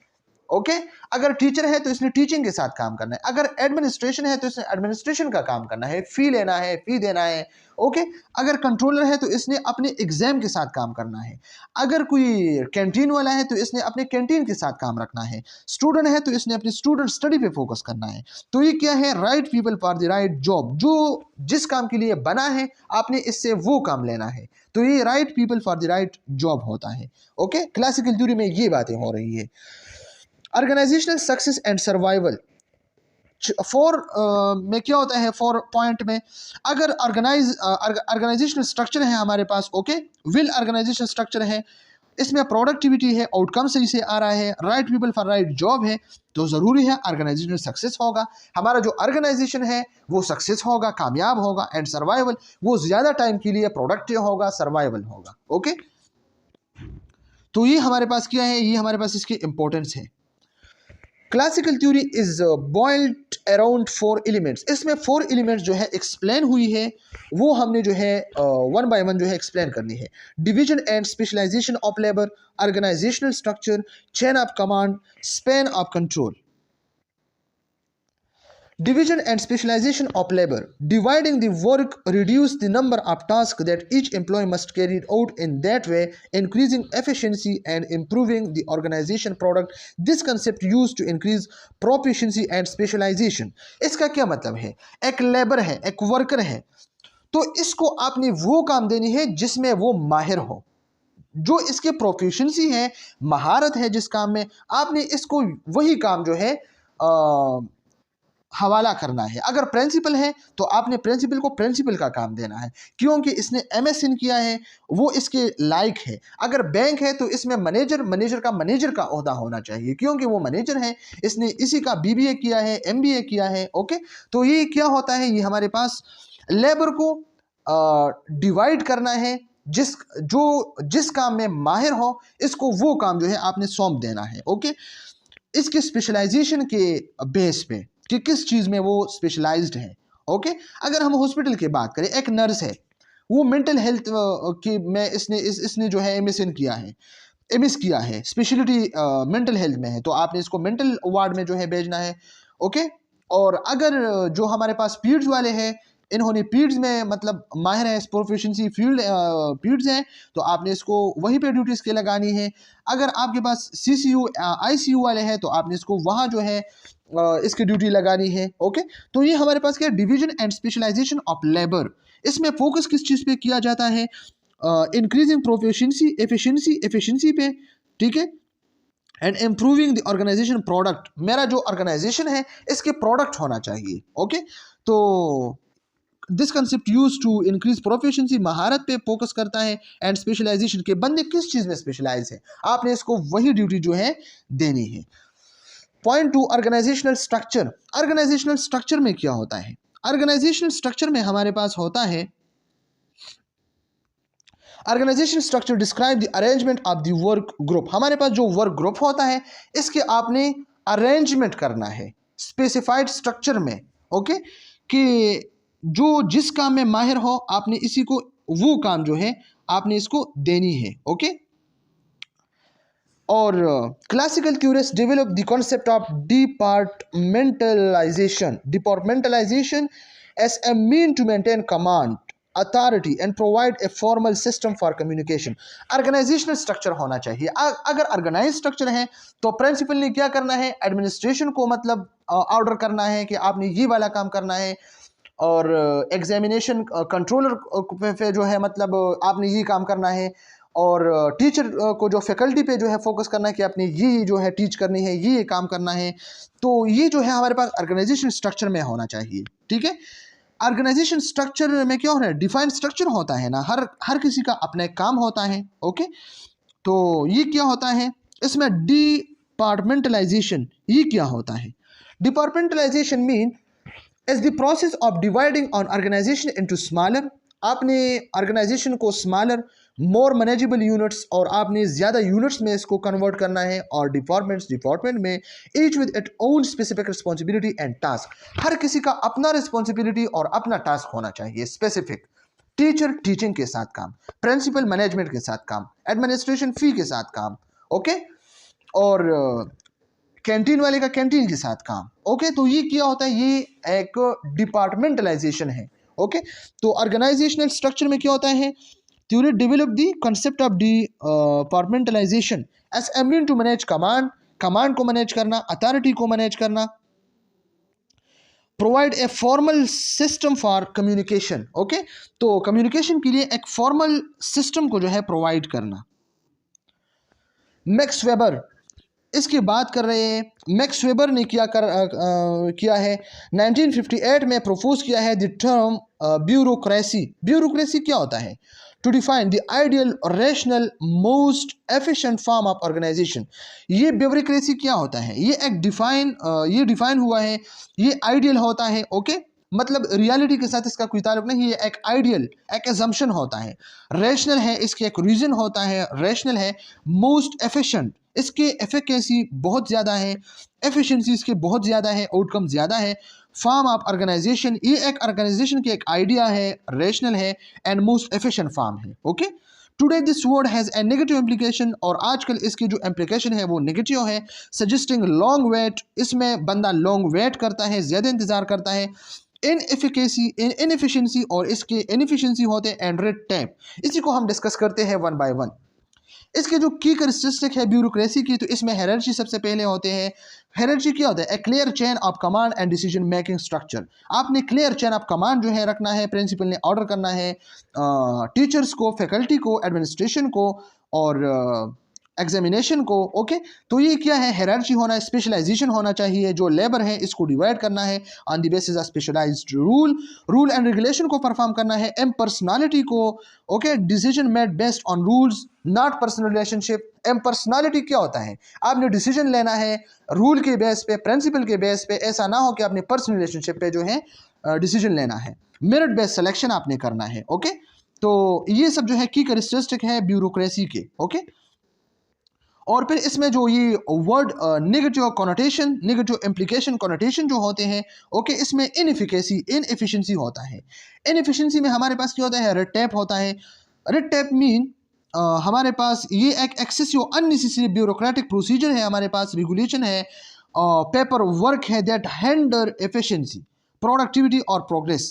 ओके, अगर टीचर है तो इसने टीचिंग के साथ काम करना है। अगर एडमिनिस्ट्रेशन है तो इसने एडमिनिस्ट्रेशन का काम करना है, फी लेना है, फी देना है। ओके, अगर कंट्रोलर है तो इसने अपने एग्जाम के साथ काम करना है। अगर कोई कैंटीन वाला है तो इसने अपने कैंटीन के साथ काम रखना है। स्टूडेंट है तो इसने अपनी स्टूडेंट स्टडी पे फोकस करना है। तो ये क्या है, right people for the right job. जो जिस काम के लिए बना है आपने इससे वो काम लेना है, तो ये right people for the right job होता है। ओके, क्लासिकल थ्योरी में ये बातें हो रही है। ऑर्गेनाइजेशनल सक्सेस एंड सर्वाइवल 4 में क्या होता है, 4 पॉइंट में, अगर ऑर्गेनाइजेशनल स्ट्रक्चर है हमारे पास, ओके, विल ऑर्गेनाइजेशनल स्ट्रक्चर है, इसमें प्रोडक्टिविटी है, आउटकम सही से आ रहा है, right people for right job है, तो ज़रूरी है ऑर्गेनाइजेशनल सक्सेस होगा। हमारा जो ऑर्गेनाइजेशन है वो सक्सेस होगा, कामयाब होगा। एंड सर्वाइवल, वो ज़्यादा टाइम के लिए प्रोडक्टिव होगा, सर्वाइवल होगा। ओके, तो ये हमारे पास क्या है, ये हमारे पास इसकी इंपॉर्टेंस है। Classical theory is boiled around 4 elements. इसमें 4 एलिमेंट्स जो है एक्सप्लेन हुई है, वो हमने जो है 1 बाय 1 जो है एक्सप्लेन करनी है। Division and specialization of labour, organizational structure, chain of command, span of control. Division and specialization of labor. Dividing the work reduce the number of tasks that each employee must carry out, in that way increasing efficiency and improving the organization product. This concept used to increase proficiency and specialization. इसका क्या मतलब है, एक labour है, एक worker है, तो इसको आपने वो काम देनी है जिसमें वो माहिर हो, जो इसके प्रोफिशिएंसी है, महारत है जिस काम में, आपने इसको वही काम जो है हवाला करना है। अगर प्रिंसिपल है तो आपने प्रिंसिपल को प्रिंसिपल का काम देना है, क्योंकि इसने एमएसएन किया है, वो इसके लायक है। अगर बैंक है तो इसमें मैनेजर का ओहदा होना चाहिए, क्योंकि वो मैनेजर है, इसने इसी का बीबीए किया है, एमबीए किया है। ओके, तो ये क्या होता है, ये हमारे पास लेबर को डिवाइड करना है, जिस काम में माहिर हो इसको वो काम जो है आपने सौंप देना है। ओके, इसके स्पेशलाइजेशन के बेस पे कि किस चीज़ में वो स्पेशलाइज्ड है। ओके, अगर हम हॉस्पिटल की बात करें, एक नर्स है, वो मेंटल हेल्थ की में इसने जो है एमएसएन किया है, एमएस किया है, स्पेशलिटी मेंटल हेल्थ में है, तो आपने इसको मेंटल वार्ड में जो है भेजना है। ओके, और अगर जो हमारे पास पीड्स वाले हैं, इन्होंने पीड्स में मतलब माहिर है, प्रोफिशिएंसी फील्ड पीड्स हैं, तो आपने इसको वहीं पे ड्यूटीज़ के लगानी है। अगर आपके पास सीसीयू आईसीयू वाले हैं तो आपने इसको वहाँ जो है इसकी ड्यूटी लगानी है। ओके, तो ये हमारे पास क्या, division and specialization of labour. इसमें फोकस किस चीज़ पे किया जाता है, इंक्रीजिंग प्रोफिशिएंसी, एफिशिएंसी पे, ठीक है, and improving the organization product. मेरा जो ऑर्गेनाइजेशन है इसके प्रोडक्ट होना चाहिए। ओके, तो this concept use to increase proficiency, महारत पे फोकस करता है, एंड स्पेशलाइजेशन के बंदे किस चीज़ में स्पेशलाइज है, आपने इसको वही ड्यूटी जो है देनी है। Point 2, organizational structure. Organizational structure में क्या होता है, ऑर्गेनाइजेशनल स्ट्रक्चर में हमारे पास होता है, organization structure describe the arrangement of the work group. हमारे पास जो वर्क ग्रुप होता है इसके आपने अरेंजमेंट करना है स्पेसिफाइड स्ट्रक्चर में। ओके, कि जो जिस काम में माहिर हो आपने इसी को वो काम जो है आपने इसको देनी है। ओके, और classical theorist develop the concept of departmentalization as a mean to maintain command, authority and provide a formal system for communication. Organizational structure होना चाहिए। अगर ऑर्गेनाइज स्ट्रक्चर है तो प्रिंसिपल ने क्या करना है, एडमिनिस्ट्रेशन को मतलब ऑर्डर करना है कि आपने ये वाला काम करना है, और एग्जामिनेशन कंट्रोलर पे जो है मतलब आपने ये काम करना है, और टीचर को जो फैकल्टी पे जो है फोकस करना है कि आपने ये जो है टीच करनी है, ये काम करना है। तो ये जो है हमारे पास ऑर्गेनाइजेशन स्ट्रक्चर में होना चाहिए। ठीक है, ऑर्गेनाइजेशन स्ट्रक्चर में क्या हो रहा है, डिफाइंड स्ट्रक्चर होता है ना, हर किसी का अपना एक काम होता है। ओके, तो ये क्या होता है, इसमें डिपार्टमेंटलाइजेशन, ये क्या होता है? Departmentalization mean is the process of dividing on organization into smaller. आपने ऑर्गेनाइजेशन को स्मॉलर मोर मैनेजेबल यूनिट्स, और आपने ज़्यादा यूनिट्स में इसको कन्वर्ट करना है, और डिपार्टमेंट में each with it own specific responsibility and task. हर किसी का अपना रिस्पॉन्सिबिलिटी और अपना टास्क होना चाहिए स्पेसिफिक। टीचर टीचिंग के साथ काम, प्रिंसिपल मैनेजमेंट के साथ काम, एडमिनिस्ट्रेशन फी के साथ काम, ओके, और कैंटीन वाले का कैंटीन के साथ काम। ओके, तो ये क्या होता है, ये एक डिपार्टमेंटलाइजेशन है। ओके, तो ऑर्गेनाइजेशनल स्ट्रक्चर में क्या होता है, theory develop the concept of departmentalization as a mean to manage command को मैनेज करना, अथॉरिटी को मैनेज करना, provide a formal system for communication. Okay, तो कम्युनिकेशन के लिए एक फॉर्मल सिस्टम को जो है प्रोवाइड करना। मैक्स वेबर, इसकी बात कर रहे हैं, मैक्स वेबर ने किया है 1958 में प्रपोज किया है द टर्म ब्यूरोक्रेसी। ब्यूरोक्रेसी क्या होता है, to define the ideal rational most efficient form of organization. ये ब्यूरोक्रेसी क्या होता है, ये डिफाइन हुआ है, ये आइडियल होता है। ओके, मतलब रियलिटी के साथ इसका कोई ताल्लुक नहीं, ये एक आइडियल, एक एजम्पशन होता है। रेशनल है, इसके एक रीजन होता है, रेशनल है। मोस्ट एफिशिएंट, इसके एफिकेसी बहुत ज़्यादा है, एफिशिएंसी इसके बहुत ज़्यादा है, आउटकम ज़्यादा है। फॉर्म ऑफ ऑर्गेनाइजेशन, ये एक ऑर्गेनाइजेशन की एक आइडिया है, रेशनल है, एंड मोस्ट एफिशिएंट फॉर्म है। Okay, today this word has a negative implication, और आजकल इसकी जो इम्प्लीकेशन है वो नेगेटिव है। सजेस्टिंग लॉन्ग वेट, इसमें बंदा लॉन्ग वेट करता है, ज़्यादा इंतज़ार करता है। इनएफिशिएंसी, और इसके इनएफिशिएंसी होते हैं, एंड रेड टेप। इसी को हम डिस्कस करते हैं वन बाय वन। इसके जो की कैरेक्टरिस्टिक है ब्यूरोक्रेसी की, तो इसमें हायरार्की सबसे पहले होते हैं। हायरार्की क्या होता है, a clear chain of command and decision making structure. आपने क्लियर चेन ऑफ कमांड जो है रखना है, प्रिंसिपल ने ऑर्डर करना है टीचर्स को, फैकल्टी को, एडमिनिस्ट्रेशन को, और एग्जामिनेशन को। ओके, तो ये क्या है, हायरार्की होना है, स्पेशलाइजेशन होना चाहिए। जो लेबर है इसको डिवाइड करना है on the basis of specialized rule and regulation को परफॉर्म करना है। इम्पर्सनैलिटी को, okay, decision made based on rules not personal relationship. Impersonality क्या होता है, आपने डिसीजन लेना है रूल के बेस पे, प्रिंसिपल के बेस पे, ऐसा ना हो कि आपने पर्सनल रिलेशनशिप पे जो है डिसीजन लेना है। मेरिट बेस्ड सिलेक्शन आपने करना है। ओके, तो ये सब जो है की कैरेक्टरिस्टिक है ब्यूरोक्रेसी के। ओके, और फिर इसमें जो ये word negative connotation, negative implication connotation जो होते हैं, ओके, इसमें इनएफिशिएंसी होता है। इनएफिशिएंसी में हमारे पास क्या होता है, रेड टेप होता है। रेड टेप मीन हमारे पास ये एक एक्सेसिव अननेसेसरी ब्यूरोक्रेटिक प्रोसीजर है, हमारे पास रेगुलेशन है, पेपर वर्क है, दैट हैंडर एफिशिएंसी, प्रोडक्टिविटी और प्रोग्रेस।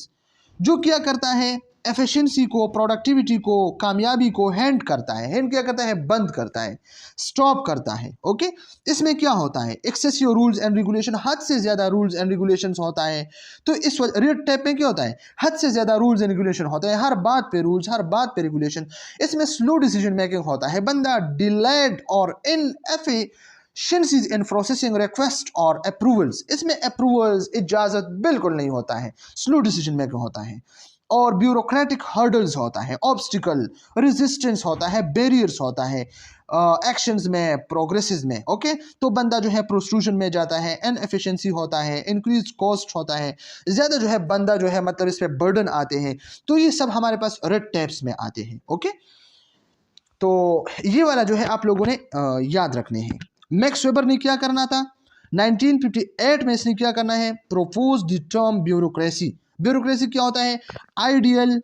जो क्या करता है, एफिशिएंसी को, प्रोडक्टिविटी को, कामयाबी को हैंड करता है। हैंड क्या करता है, बंद करता है, स्टॉप करता है। ओके, इसमें क्या होता है, एक्सेसिव रूल्स एंड रेगुलेशन, हद से ज़्यादा रूल्स एंड रेगुलेशंस होता है। तो इस रेड टेप में क्या होता है, हद से ज़्यादा रूल्स एंड रेगुलेशन होता है, हर बात पे रूल्स, हर बात पे रेगुलेशन। इसमें स्लो डिसीजन मेकिंग होता है, बंदा डिलेड और इनएफिशिएंसीज इन प्रोसेसिंग रिक्वेस्ट और अप्रूवल्स। इसमें अप्रूवल्स, इजाज़त बिल्कुल नहीं होता है, स्लो डिसीजन मेकिंग होता है। और ब्यूरोक्रेटिक हर्डल्स होता है, ऑब्स्टिकल, रेजिस्टेंस होता है, बैरियर्स होता है एक्शंस में, प्रोग्रेसेस में। ओके, तो बंदा जो है प्रोस्टिट्यूशन में जाता है, इनएफिशिएंसी होता है, इंक्रीज कॉस्ट होता है, ज़्यादा जो है बंदा जो है मतलब इस पर बर्डन आते हैं। तो ये सब हमारे पास रेड टेप्स में आते हैं। ओके, तो ये वाला जो है आप लोगों ने याद रखने हैं। मैक्स वेबर ने क्या करना था, 1958 में इसने क्या करना है, propose the term bureaucracy. Bureaucracy क्या होता है, ideal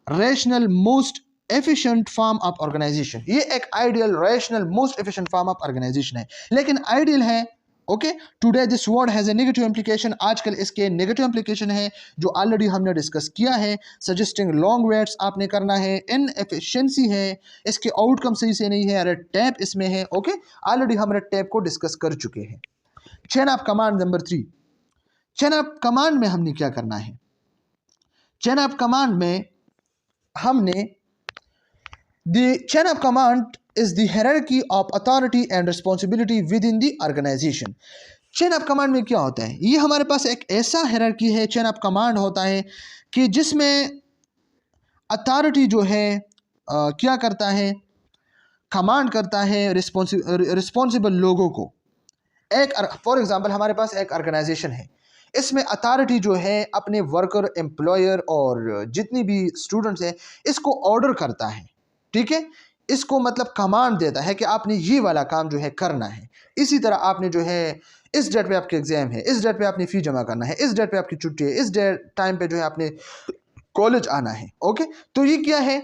rational most efficient form of organization. ये एक ideal rational most efficient form of organization है, लेकिन आइडियल है। Okay, today this word has a negative implication, आजकल इसके नेगेटिव इम्प्लीकेशन है जो ऑलरेडी हमने डिस्कस किया है। सजेस्टिंग लॉन्ग वेट्स आपने करना है, इनएफिशिएंसी है, इसके आउटकम सही से नहीं है, रेड टैप इसमें है। ओके, ऑलरेडी हम रेड टैप को डिस्कस कर चुके हैं। Chain of command number 3। Chain of command में हमने क्या करना है, चेन ऑफ कमांड में हमने the chain of command is the hierarchy of authority and responsibility within the organization। Chain of command में क्या होता है, ये हमारे पास एक ऐसा हायरार्की है, चेन ऑफ कमांड होता है कि जिसमें अथॉरिटी जो है क्या करता है, कमांड करता है रिस्पॉन्सिबल लोगों को। एक फॉर एग्जांपल हमारे पास एक ऑर्गेनाइजेशन है, इसमें अथॉरिटी जो है अपने वर्कर, एम्प्लॉयर और जितनी भी स्टूडेंट्स हैं इसको ऑर्डर करता है, ठीक है, इसको मतलब कमांड देता है कि आपने ये वाला काम जो है करना है। इसी तरह आपने जो है इस डेट पे आपके एग्जाम है, इस डेट पे आपने फी जमा करना है, इस डेट पे आपकी छुट्टी है, इस डेट टाइम पे जो है आपने कॉलेज आना है। ओके, तो ये क्या है,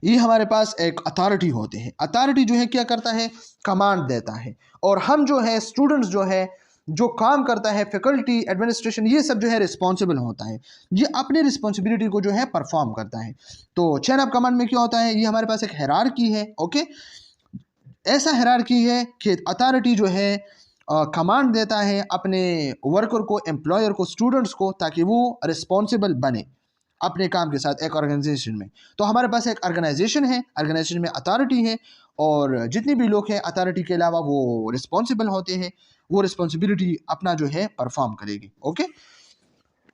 ये हमारे पास एक अथॉरिटी होते हैं। अथॉरिटी जो है क्या करता है, कमांड देता है, और हम जो है स्टूडेंट्स जो है जो काम करता है, फैकल्टी, एडमिनिस्ट्रेशन, ये सब जो है रिस्पॉन्सिबल होता है, ये अपनी रिस्पॉन्सिबिलिटी को जो है परफॉर्म करता है। तो चेन ऑफ कमांड में क्या होता है, ये हमारे पास एक हायरार्की है। ओके, ऐसा हायरार्की है कि अथॉरिटी जो है कमांड देता है अपने वर्कर को, एम्प्लॉयर को, स्टूडेंट्स को, ताकि वो रिस्पॉन्सिबल बने अपने काम के साथ एक ऑर्गेनाइजेशन में। तो हमारे पास एक ऑर्गेनाइजेशन है, ऑर्गेनाइजेशन में अथॉरिटी है, और जितने भी लोग हैं अथॉरिटी के अलावा वो रिस्पॉन्सिबल होते हैं, वो रिस्पॉन्सिबिलिटी अपना जो है परफॉर्म करेगी। ओके,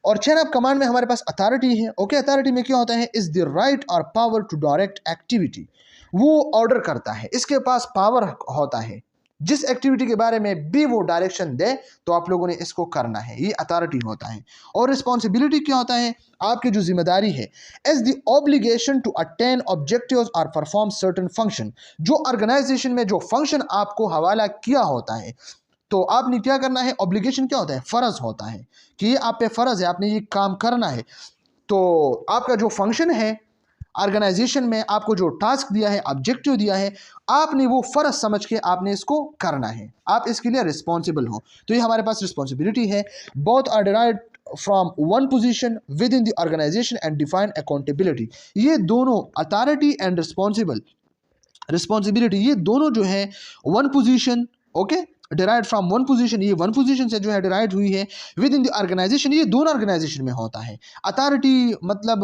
और चेन ऑफ कमांड में हमारे पास अथॉरिटी है। ओके, अथॉरिटी में क्या होता है, इज द राइट और पावर टू डायरेक्ट एक्टिविटी, वो ऑर्डर करता है, इसके पास पावर होता है, जिस एक्टिविटी के बारे में भी वो डायरेक्शन दे तो आप लोगों ने इसको करना है, ये अथॉरिटी होता है। और रिस्पॉन्सिबिलिटी क्या होता है, आपकी जो जिम्मेदारी है, as the obligation to attain objectives और परफॉर्म सर्टेन फंक्शन, जो ऑर्गेनाइजेशन में जो फंक्शन आपको हवाला किया होता है तो आपने क्या करना है। ऑब्लिगेशन क्या होता है, फर्ज होता है कि ये आप पे फर्ज है, आपने ये काम करना है। तो आपका जो फंक्शन है ऑर्गेनाइजेशन में, आपको जो टास्क दिया है, ऑब्जेक्टिव दिया है, आपने वो फर्ज समझ के आपने इसको करना है, आप इसके लिए रिस्पॉन्सिबल हो। तो ये हमारे पास रिस्पॉन्सिबिलिटी है। Both are derived from one position within the organization and define accountability, ये दोनों अथॉरिटी एंड रिस्पॉन्सिबिलिटी, ये दोनों जो है one position, okay, derive from one position, ये वन पोजीशन से जो है डिराइव हुई है विद इन द ऑर्गेनाइजेशन, ये दोनों ऑर्गेनाइजेशन में होता है। अथॉरिटी मतलब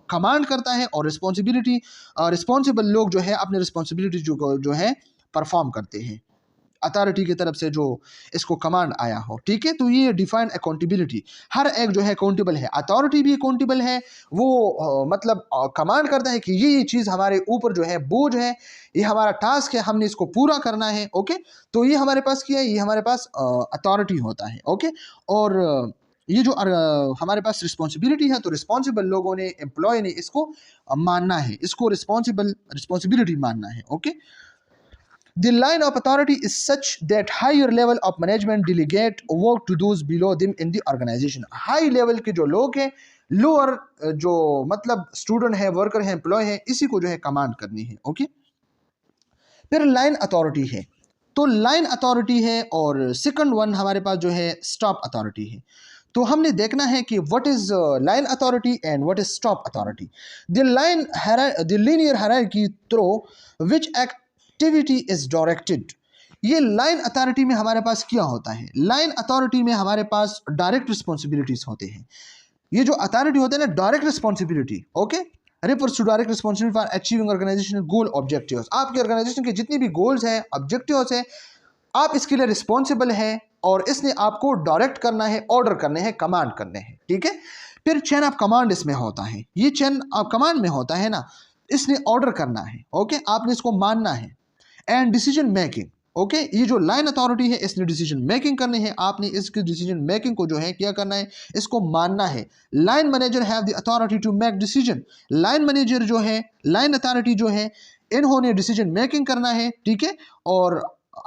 कमांड करता है, और रिस्पॉन्सिबिलिटी, रिस्पॉन्सिबल लोग जो है अपनी रिस्पॉन्सिबिलिटी जो है परफॉर्म करते हैं, अथॉरिटी की तरफ से जो इसको कमांड आया हो। ठीक है, तो ये डिफाइंड अकाउंटेबिलिटी, हर एक जो है अकाउंटेबल है, अथॉरिटी भी अकाउंटेबल है, वो मतलब कमांड करता है कि ये चीज़ हमारे ऊपर जो है बोझ है, ये हमारा टास्क है, हमने इसको पूरा करना है। ओके, तो ये हमारे पास क्या है, ये हमारे पास अथॉरिटी होता है। ओके, और ये जो हमारे पास रिस्पॉन्सिबिलिटी है, तो रिस्पॉन्सिबल लोगों ने, एम्प्लॉय ने इसको मानना है, इसको रिस्पॉन्सिबिलिटी मानना है। Okay, the line of authority is such that higher level of management delegate work to those below them in the organization. high level के जो लोग हैं, lower जो मतलब स्टूडेंट है, वर्कर है, एम्प्लॉय है, इसी को जो है कमांड करनी है। ओके, फिर लाइन अथॉरिटी है, तो लाइन अथॉरिटी है, और सेकंड वन हमारे पास जो है स्टॉप अथॉरिटी है। तो हमने देखना है कि what is line authority and what is stop authority. The linear hierarchy through which activity is directed, ये लाइन अथॉरिटी में हमारे पास क्या होता है, लाइन अथॉरिटी में हमारे पास डायरेक्ट रिस्पॉन्सिबिलिटीज होते हैं। ये जो अथॉरिटी होते हैं ना, direct responsibility, okay, refers to direct responsibility for achieving organizational goal objectives. आपके ऑर्गेनाइजेशन के जितनी भी गोल्स हैं, ऑब्जेक्टिव्स हैं, आप इसके लिए रिस्पॉन्सिबल हैं, और इसने आपको डायरेक्ट करना है, ऑर्डर करने हैं, कमांड करने हैं। ठीक है, फिर चेन ऑफ कमांड इसमें होता है, ये चेन ऑफ कमांड में होता है ना, इसने ऑर्डर करना है, ओके, आपने इसको मानना है। एंड डिसीजन मेकिंग, ओके, ये जो लाइन अथॉरिटी है इसने डिसीजन मेकिंग करनी है, आपने इसकी डिसीजन मेकिंग को जो है क्या करना है, इसको मानना है। Line manager have the authority to make decision, line manager जो है, लाइन अथॉरिटी जो है, इन्होंने डिसीजन मेकिंग करना है। ठीक है, और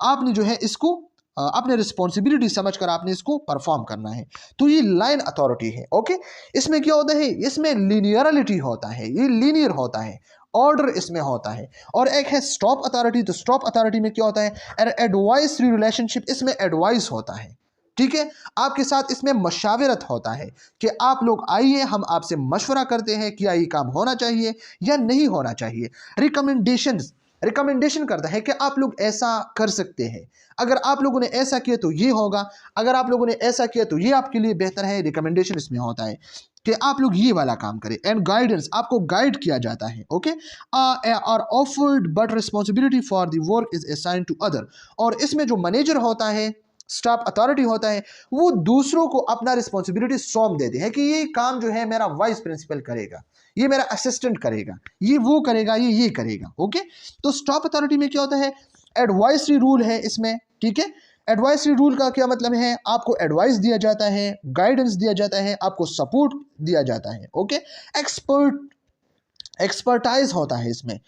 आपने जो है इसको अपने रिस्पॉन्सिबिलिटी समझकर आपने इसको परफॉर्म करना है। तो ये लाइन अथॉरिटी है। ओके, इसमें क्या होता है, इसमें लीनियरिटी होता है, ये लीनियर होता है, ऑर्डर इसमें होता है। और एक है स्टॉप अथॉरिटी, तो स्टॉप अथॉरिटी में क्या होता है, एडवाइसरी रिलेशनशिप, इसमें एडवाइस होता है। ठीक है, आपके साथ इसमें मशावरत होता है कि आप लोग आइए, हम आपसे मशवरा करते हैं कि ये काम होना चाहिए या नहीं होना चाहिए। रिकमेंडेशंस, रिकमेंडेशन करता है कि आप लोग ऐसा कर सकते हैं, अगर आप लोगों ने ऐसा किया तो ये होगा, अगर आप लोगों ने ऐसा किया तो ये आपके लिए बेहतर है। रिकमेंडेशन इसमें होता है कि आप लोग ये वाला काम करें। एंड गाइडेंस, आपको गाइड किया जाता है। ओके, और offered but responsibility for the work is assigned to other. और इसमें जो मैनेजर होता है, स्टाफ अथॉरिटी होता है, वो दूसरों को अपना रिस्पॉन्सिबिलिटी सौंप देते हैं कि ये काम जो है मेरा वाइस प्रिंसिपल करेगा, ये मेरा असिस्टेंट करेगा, ये वो करेगा, ये करेगा। ओके, तो स्टाफ अथॉरिटी में क्या होता है, एडवाइसरी रूल है इसमें। ठीक है, एडवाइसरी रूल का क्या मतलब है, आपको एडवाइस दिया जाता है, गाइडेंस दिया जाता है, आपको सपोर्ट दिया जाता है। ओके, एक्सपर्टाइज होता है इसमें।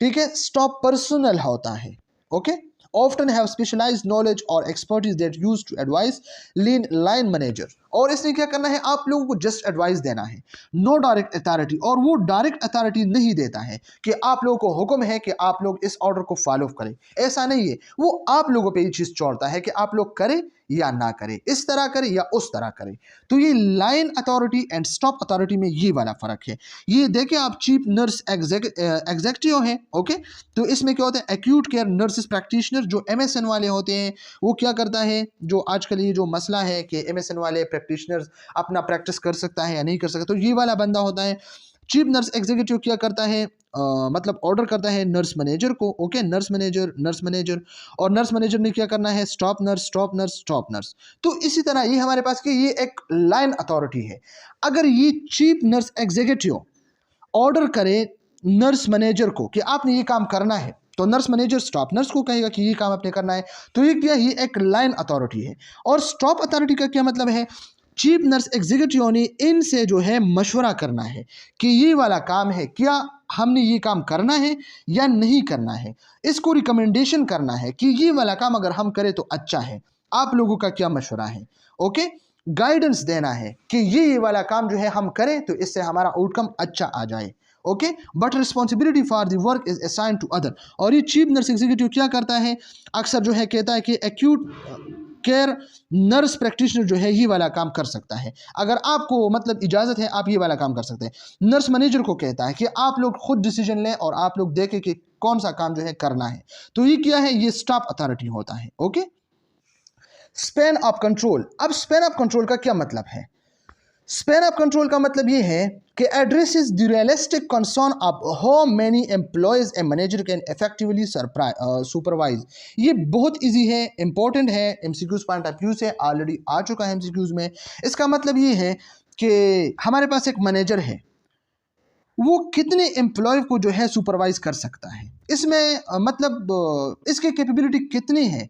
ठीक है, स्टॉप पर्सनल होता है। Okay, often have specialized knowledge or expertise that used to advise line manager। और इसने क्या करना है, आप लोगों को जस्ट एडवाइस देना है, नो डायरेक्ट अथॉरिटी। और वो डायरेक्ट अथॉरिटी नहीं देता है कि आप लोगों को हुक्म है कि आप लोग इस ऑर्डर को फॉलो करें, ऐसा नहीं है। वो आप लोगों पे ये चीज छोड़ता है कि आप लोग करें या ना करें, इस तरह करें या उस तरह करें। तो ये line authority and stop authority में ये वाला फर्क है। ये देखें आप, चीफ नर्स एग्जेक्टिव है। ओके, तो इसमें क्या होता है, एक्यूट केयर नर्सिस प्रैक्टिशनर, जो MSN वाले होते हैं, वो क्या करता है, जो आजकल ये जो मसला है कि MSN वाले प्रैक्टिशनर्स अपना प्रैक्टिस कर सकता है या नहीं कर सकता, तो ये वाला बंदा होता है। चीफ नर्स एग्जीक्यूटिव क्या करता है, मतलब ऑर्डर करता है नर्स मैनेजर को। ओके, नर्स मैनेजर और नर्स मैनेजर ने क्या करना है, स्टॉप नर्स। तो इसी तरह ये हमारे पास कि ये एक लाइन अथॉरिटी है। अगर ये चीफ नर्स एग्जीक्यूटिव ऑर्डर करे नर्स मैनेजर को कि आपने ये काम करना है, तो नर्स मैनेजर स्टॉप नर्स को कहेगा कि ये काम आपने करना है। तो ये क्या, ये एक लाइन अथॉरिटी है। और स्टॉप अथॉरिटी का क्या मतलब है, चीफ नर्स एग्जीक्यूटिव ने इनसे जो है मशवरा करना है कि ये वाला काम है, क्या हमने ये काम करना है या नहीं करना है। इसको रिकमेंडेशन करना है कि ये वाला काम अगर हम करें तो अच्छा है, आप लोगों का क्या मशवरा है। ओके, गाइडेंस देना है कि ये वाला काम जो है हम करें तो इससे हमारा आउटकम अच्छा आ जाए। Okay, but responsibility for the work is assigned to other. और ये चीफ नर्स एग्जीक्यूटिव क्या करता है, अक्सर जो है कहता है कि एक्यूट केयर नर्स प्रैक्टिशनर जो है ये वाला काम कर सकता है, अगर आपको मतलब इजाज़त है आप ये वाला काम कर सकते हैं। नर्स मैनेजर को कहता है कि आप लोग खुद डिसीजन लें और आप लोग देखें कि कौन सा काम जो है करना है। तो ये क्या है, ये स्टाफ अथॉरिटी होता है। Okay, span of control. अब स्पैन ऑफ कंट्रोल का क्या मतलब है, स्पैन ऑफ कंट्रोल का मतलब ये है कि addresses the realistic concern of how many employees a manager can effectively supervise. ये बहुत इजी है, इंपॉर्टेंट है, MCQs पॉइंट ऑफ व्यू से ऑलरेडी आ चुका है MCQs में। इसका मतलब ये है कि हमारे पास एक मैनेजर है, वो कितने एम्प्लॉय को जो है सुपरवाइज कर सकता है। इसमें मतलब इसकी कैपेबिलिटी कितनी है,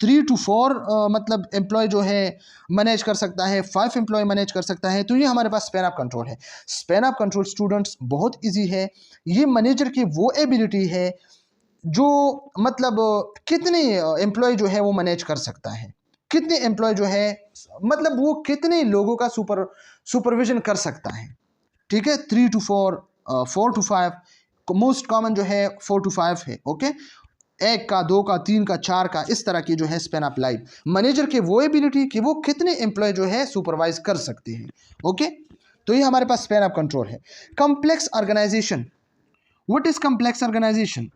3 to 4 मतलब एम्प्लॉय जो है मैनेज कर सकता है, 5 एम्प्लॉय मैनेज कर सकता है। तो ये हमारे पास स्पैन ऑफ कंट्रोल है। स्पैन ऑफ कंट्रोल स्टूडेंट्स बहुत इजी है। ये मैनेजर की वो एबिलिटी है जो मतलब कितने एम्प्लॉय जो है वो मैनेज कर सकता है, कितने एम्प्लॉय जो है मतलब वो कितने लोगों का सुपरविजन कर सकता है। ठीक है, 3 to 4, 4 to 5, मोस्ट कॉमन जो है 4 to 5 है। ओके, 1 का 2 का 3 का 4 का, इस तरह की जो है स्पैन ऑफ लाइफ मैनेजर के वो एबिलिटी कि वो कितने एम्प्लॉय जो है सुपरवाइज कर सकते हैं। ओके, तो ये हमारे पास स्पैन ऑफ कंट्रोल है। Complex organisation, what is complex organisation.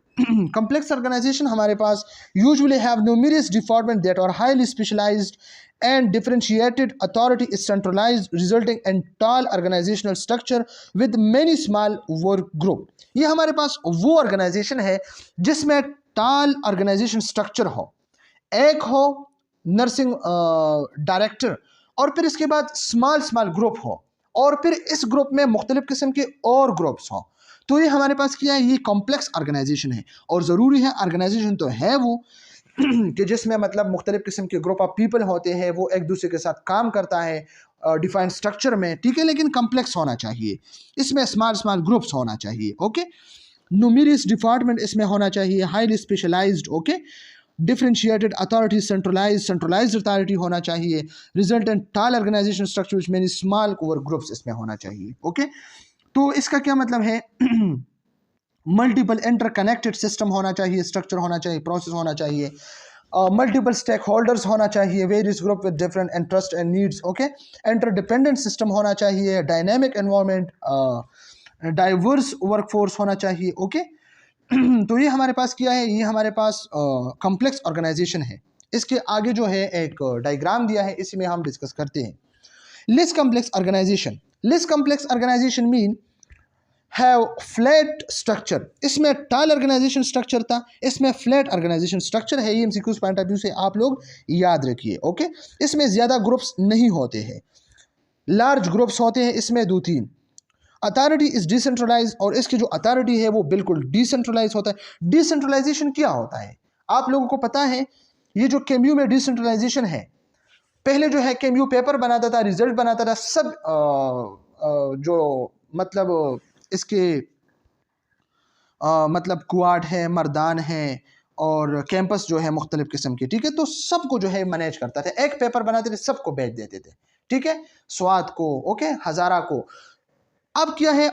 Complex organisation हमारे पास usually have numerous department that are highly specialised and differentiated, authority is centralized, resulting in tall organizational structure with many small work group। ये हमारे पास वो organisation है जिसमें टाल organization structure हो, एक हो नर्सिंग डायरेक्टर और फिर इसके बाद स्मॉल ग्रुप हो और फिर इस ग्रुप में मुख्तलिफ किस्म के और ग्रुप्स हो। तो ये हमारे पास क्या है, ये कॉम्प्लेक्स ऑर्गेनाइजेशन है। और ज़रूरी है ऑर्गेनाइजेशन तो है वो कि जिसमें मतलब मुख्तलिफ किस्म के ग्रुप ऑफ पीपल होते हैं, वो एक दूसरे के साथ काम करता है डिफाइंड स्ट्रक्चर में। ठीक है, लेकिन कम्प्लेक्स होना चाहिए, इसमें स्मॉल ग्रुप्स होना चाहिए। ओके, न्यूमरस डिपार्टमेंट इसमें होना चाहिए, highly specialized. Okay, differentiated authority, centralized authority होना चाहिए, resultant tall organization structure which many small work groups इसमें होना चाहिए। ओके, तो इसका क्या मतलब है, मल्टीपल इंटरकनेक्टेड सिस्टम होना चाहिए, स्ट्रक्चर होना चाहिए, प्रोसेस होना चाहिए, मल्टीपल स्टेक होल्डर्स होना चाहिए, various group with different interest and needs. Okay, interdependent system होना चाहिए, डायनेमिक एनवायरनमेंट, डाइवर्स वर्कफोर्स होना चाहिए। ओके, तो ये हमारे पास क्या है, ये हमारे पास कॉम्प्लेक्स ऑर्गेनाइजेशन है। इसके आगे जो है एक डायग्राम दिया है, इसी में हम डिस्कस करते हैं। Less complex organization, less complex organization mean have flat structure. इसमें टाल ऑर्गेनाइजेशन स्ट्रक्चर था, इसमें फ्लैट ऑर्गेनाइजेशन स्ट्रक्चर है। ये एमसीक्यूज पॉइंट ऑफ व्यू से आप लोग याद रखिए। ओके, इसमें ज़्यादा ग्रुप्स नहीं होते हैं, लार्ज ग्रुप्स होते हैं इसमें 2-3। अथॉरिटी इज डिसेंट्रलाइज, और इसकी जो अथॉरिटी है वो बिल्कुल डिसेंट्रलाइज होता है। डिसेंट्रलाइजेशन क्या होता है आप लोगों को पता है? ये जो केम्यू में डिसेंट्रलाइजेशन है, पहले जो है केम्यू पेपर बनाता था, रिजल्ट बनाता था, सब जो मतलब इसके मतलब क्वाड है, मर्दान है, और कैंपस जो है मुख्तलिफ किस्म के, ठीक है, तो सबको जो है मैनेज करता था। एक पेपर बनाते थे, सबको भेज देते थे, ठीक है, स्वात को, ओके, हज़ारा को। अब क्या है,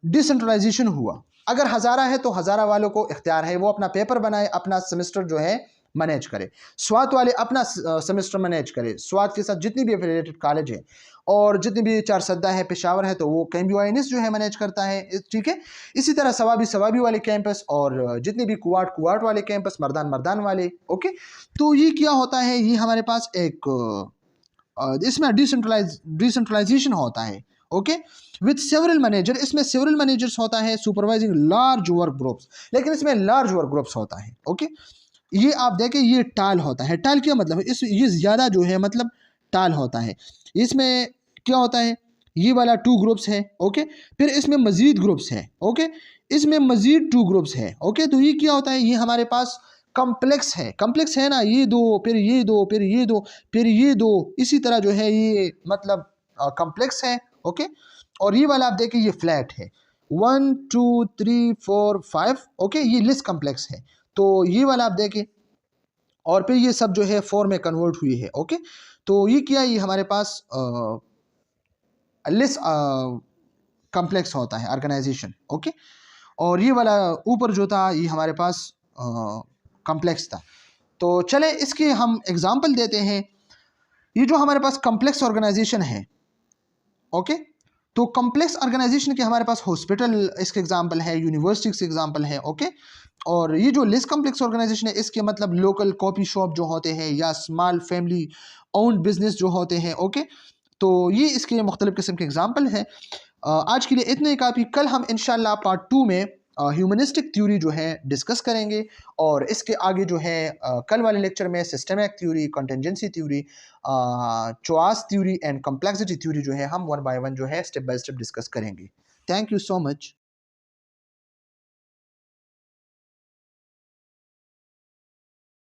डिसेंट्रलाइजेशन हुआ। अगर हज़ारा है तो हज़ारा वालों को इख्तियार है, वो अपना पेपर बनाए, अपना सेमेस्टर जो है मैनेज करे। स्वात वाले अपना सेमेस्टर मैनेज करे, स्वात के साथ जितनी भी एफिलिएटेड कॉलेज है और जितनी भी चारसद्दा है, पेशावर है, तो वो KMUINS जो है मैनेज करता है, ठीक है। इसी तरह सवाबी वाले कैंपस, और जितने भी कुआट वाले कैंपस, मर्दान वाले, ओके। तो ये क्या होता है, ये हमारे पास एक इसमें डिसेंट्रलाइजेशन होता है, ओके, विद सेवरल मैनेजर। इसमें सेवरल मैनेजर्स होता है सुपरवाइजिंग लार्ज वर्क ग्रुप्स, लेकिन इसमें लार्ज वर्क ग्रुप्स होता है, ओके। ये आप देखें, ये टाल होता है। टाल क्या मतलब है, इस ये ज़्यादा जो है मतलब टाल होता है। इसमें क्या होता है, ये वाला 2 ग्रुप्स है, ओके, फिर इसमें मज़ीद ग्रुप्स है, ओके, इसमें मज़ीद 2 ग्रुप्स है, ओके। तो ये क्या होता है, ये हमारे पास कॉम्प्लेक्स है ना, ये दो, फिर ये दो, फिर ये दो, फिर ये दो, इसी तरह जो है ये मतलब कॉम्प्लेक्स है, ओके। और ये वाला आप देखिए, ये फ्लैट है, 1 2 3 4 5, ओके, ये लिस्ट कॉम्प्लेक्स है। तो ये वाला आप देखिए, और फिर ये सब जो है 4 में कन्वर्ट हुई है, ओके। तो ये क्या, ये हमारे पास लिस्ट कॉम्प्लेक्स होता है ऑर्गेनाइजेशन, ओके। और ये वाला ऊपर जो था, ये हमारे पास कॉम्प्लेक्स था। तो चले इसके हम एग्जांपल देते हैं। ये जो हमारे पास कॉम्प्लेक्स ऑर्गेनाइजेशन है, ओके, तो कॉम्प्लेक्स ऑर्गेनाइजेशन के हमारे पास हॉस्पिटल इसके एग्जांपल है, यूनिवर्सिटी के एग्जांपल है, ओके। और ये जो लेस कॉम्प्लेक्स ऑर्गेनाइजेशन है, इसके मतलब लोकल कॉफ़ी शॉप जो होते हैं, या स्मॉल फैमिली ओन्ड बिजनेस जो होते हैं, ओके। तो ये इसके मुख्तलिफ किस्म के एग्जांपल हैं। आज के लिए इतने ही काफ़ी। कल हम इंशाल्लाह पार्ट 2 में ह्यूमनिस्टिक थ्योरी जो है डिस्कस करेंगे, और इसके आगे जो है कल वाले लेक्चर में systemic theory, contingency theory, choice theory and complexity theory जो है हम 1 बाय 1 जो है स्टेप बाय स्टेप डिस्कस करेंगे। Thank you so much.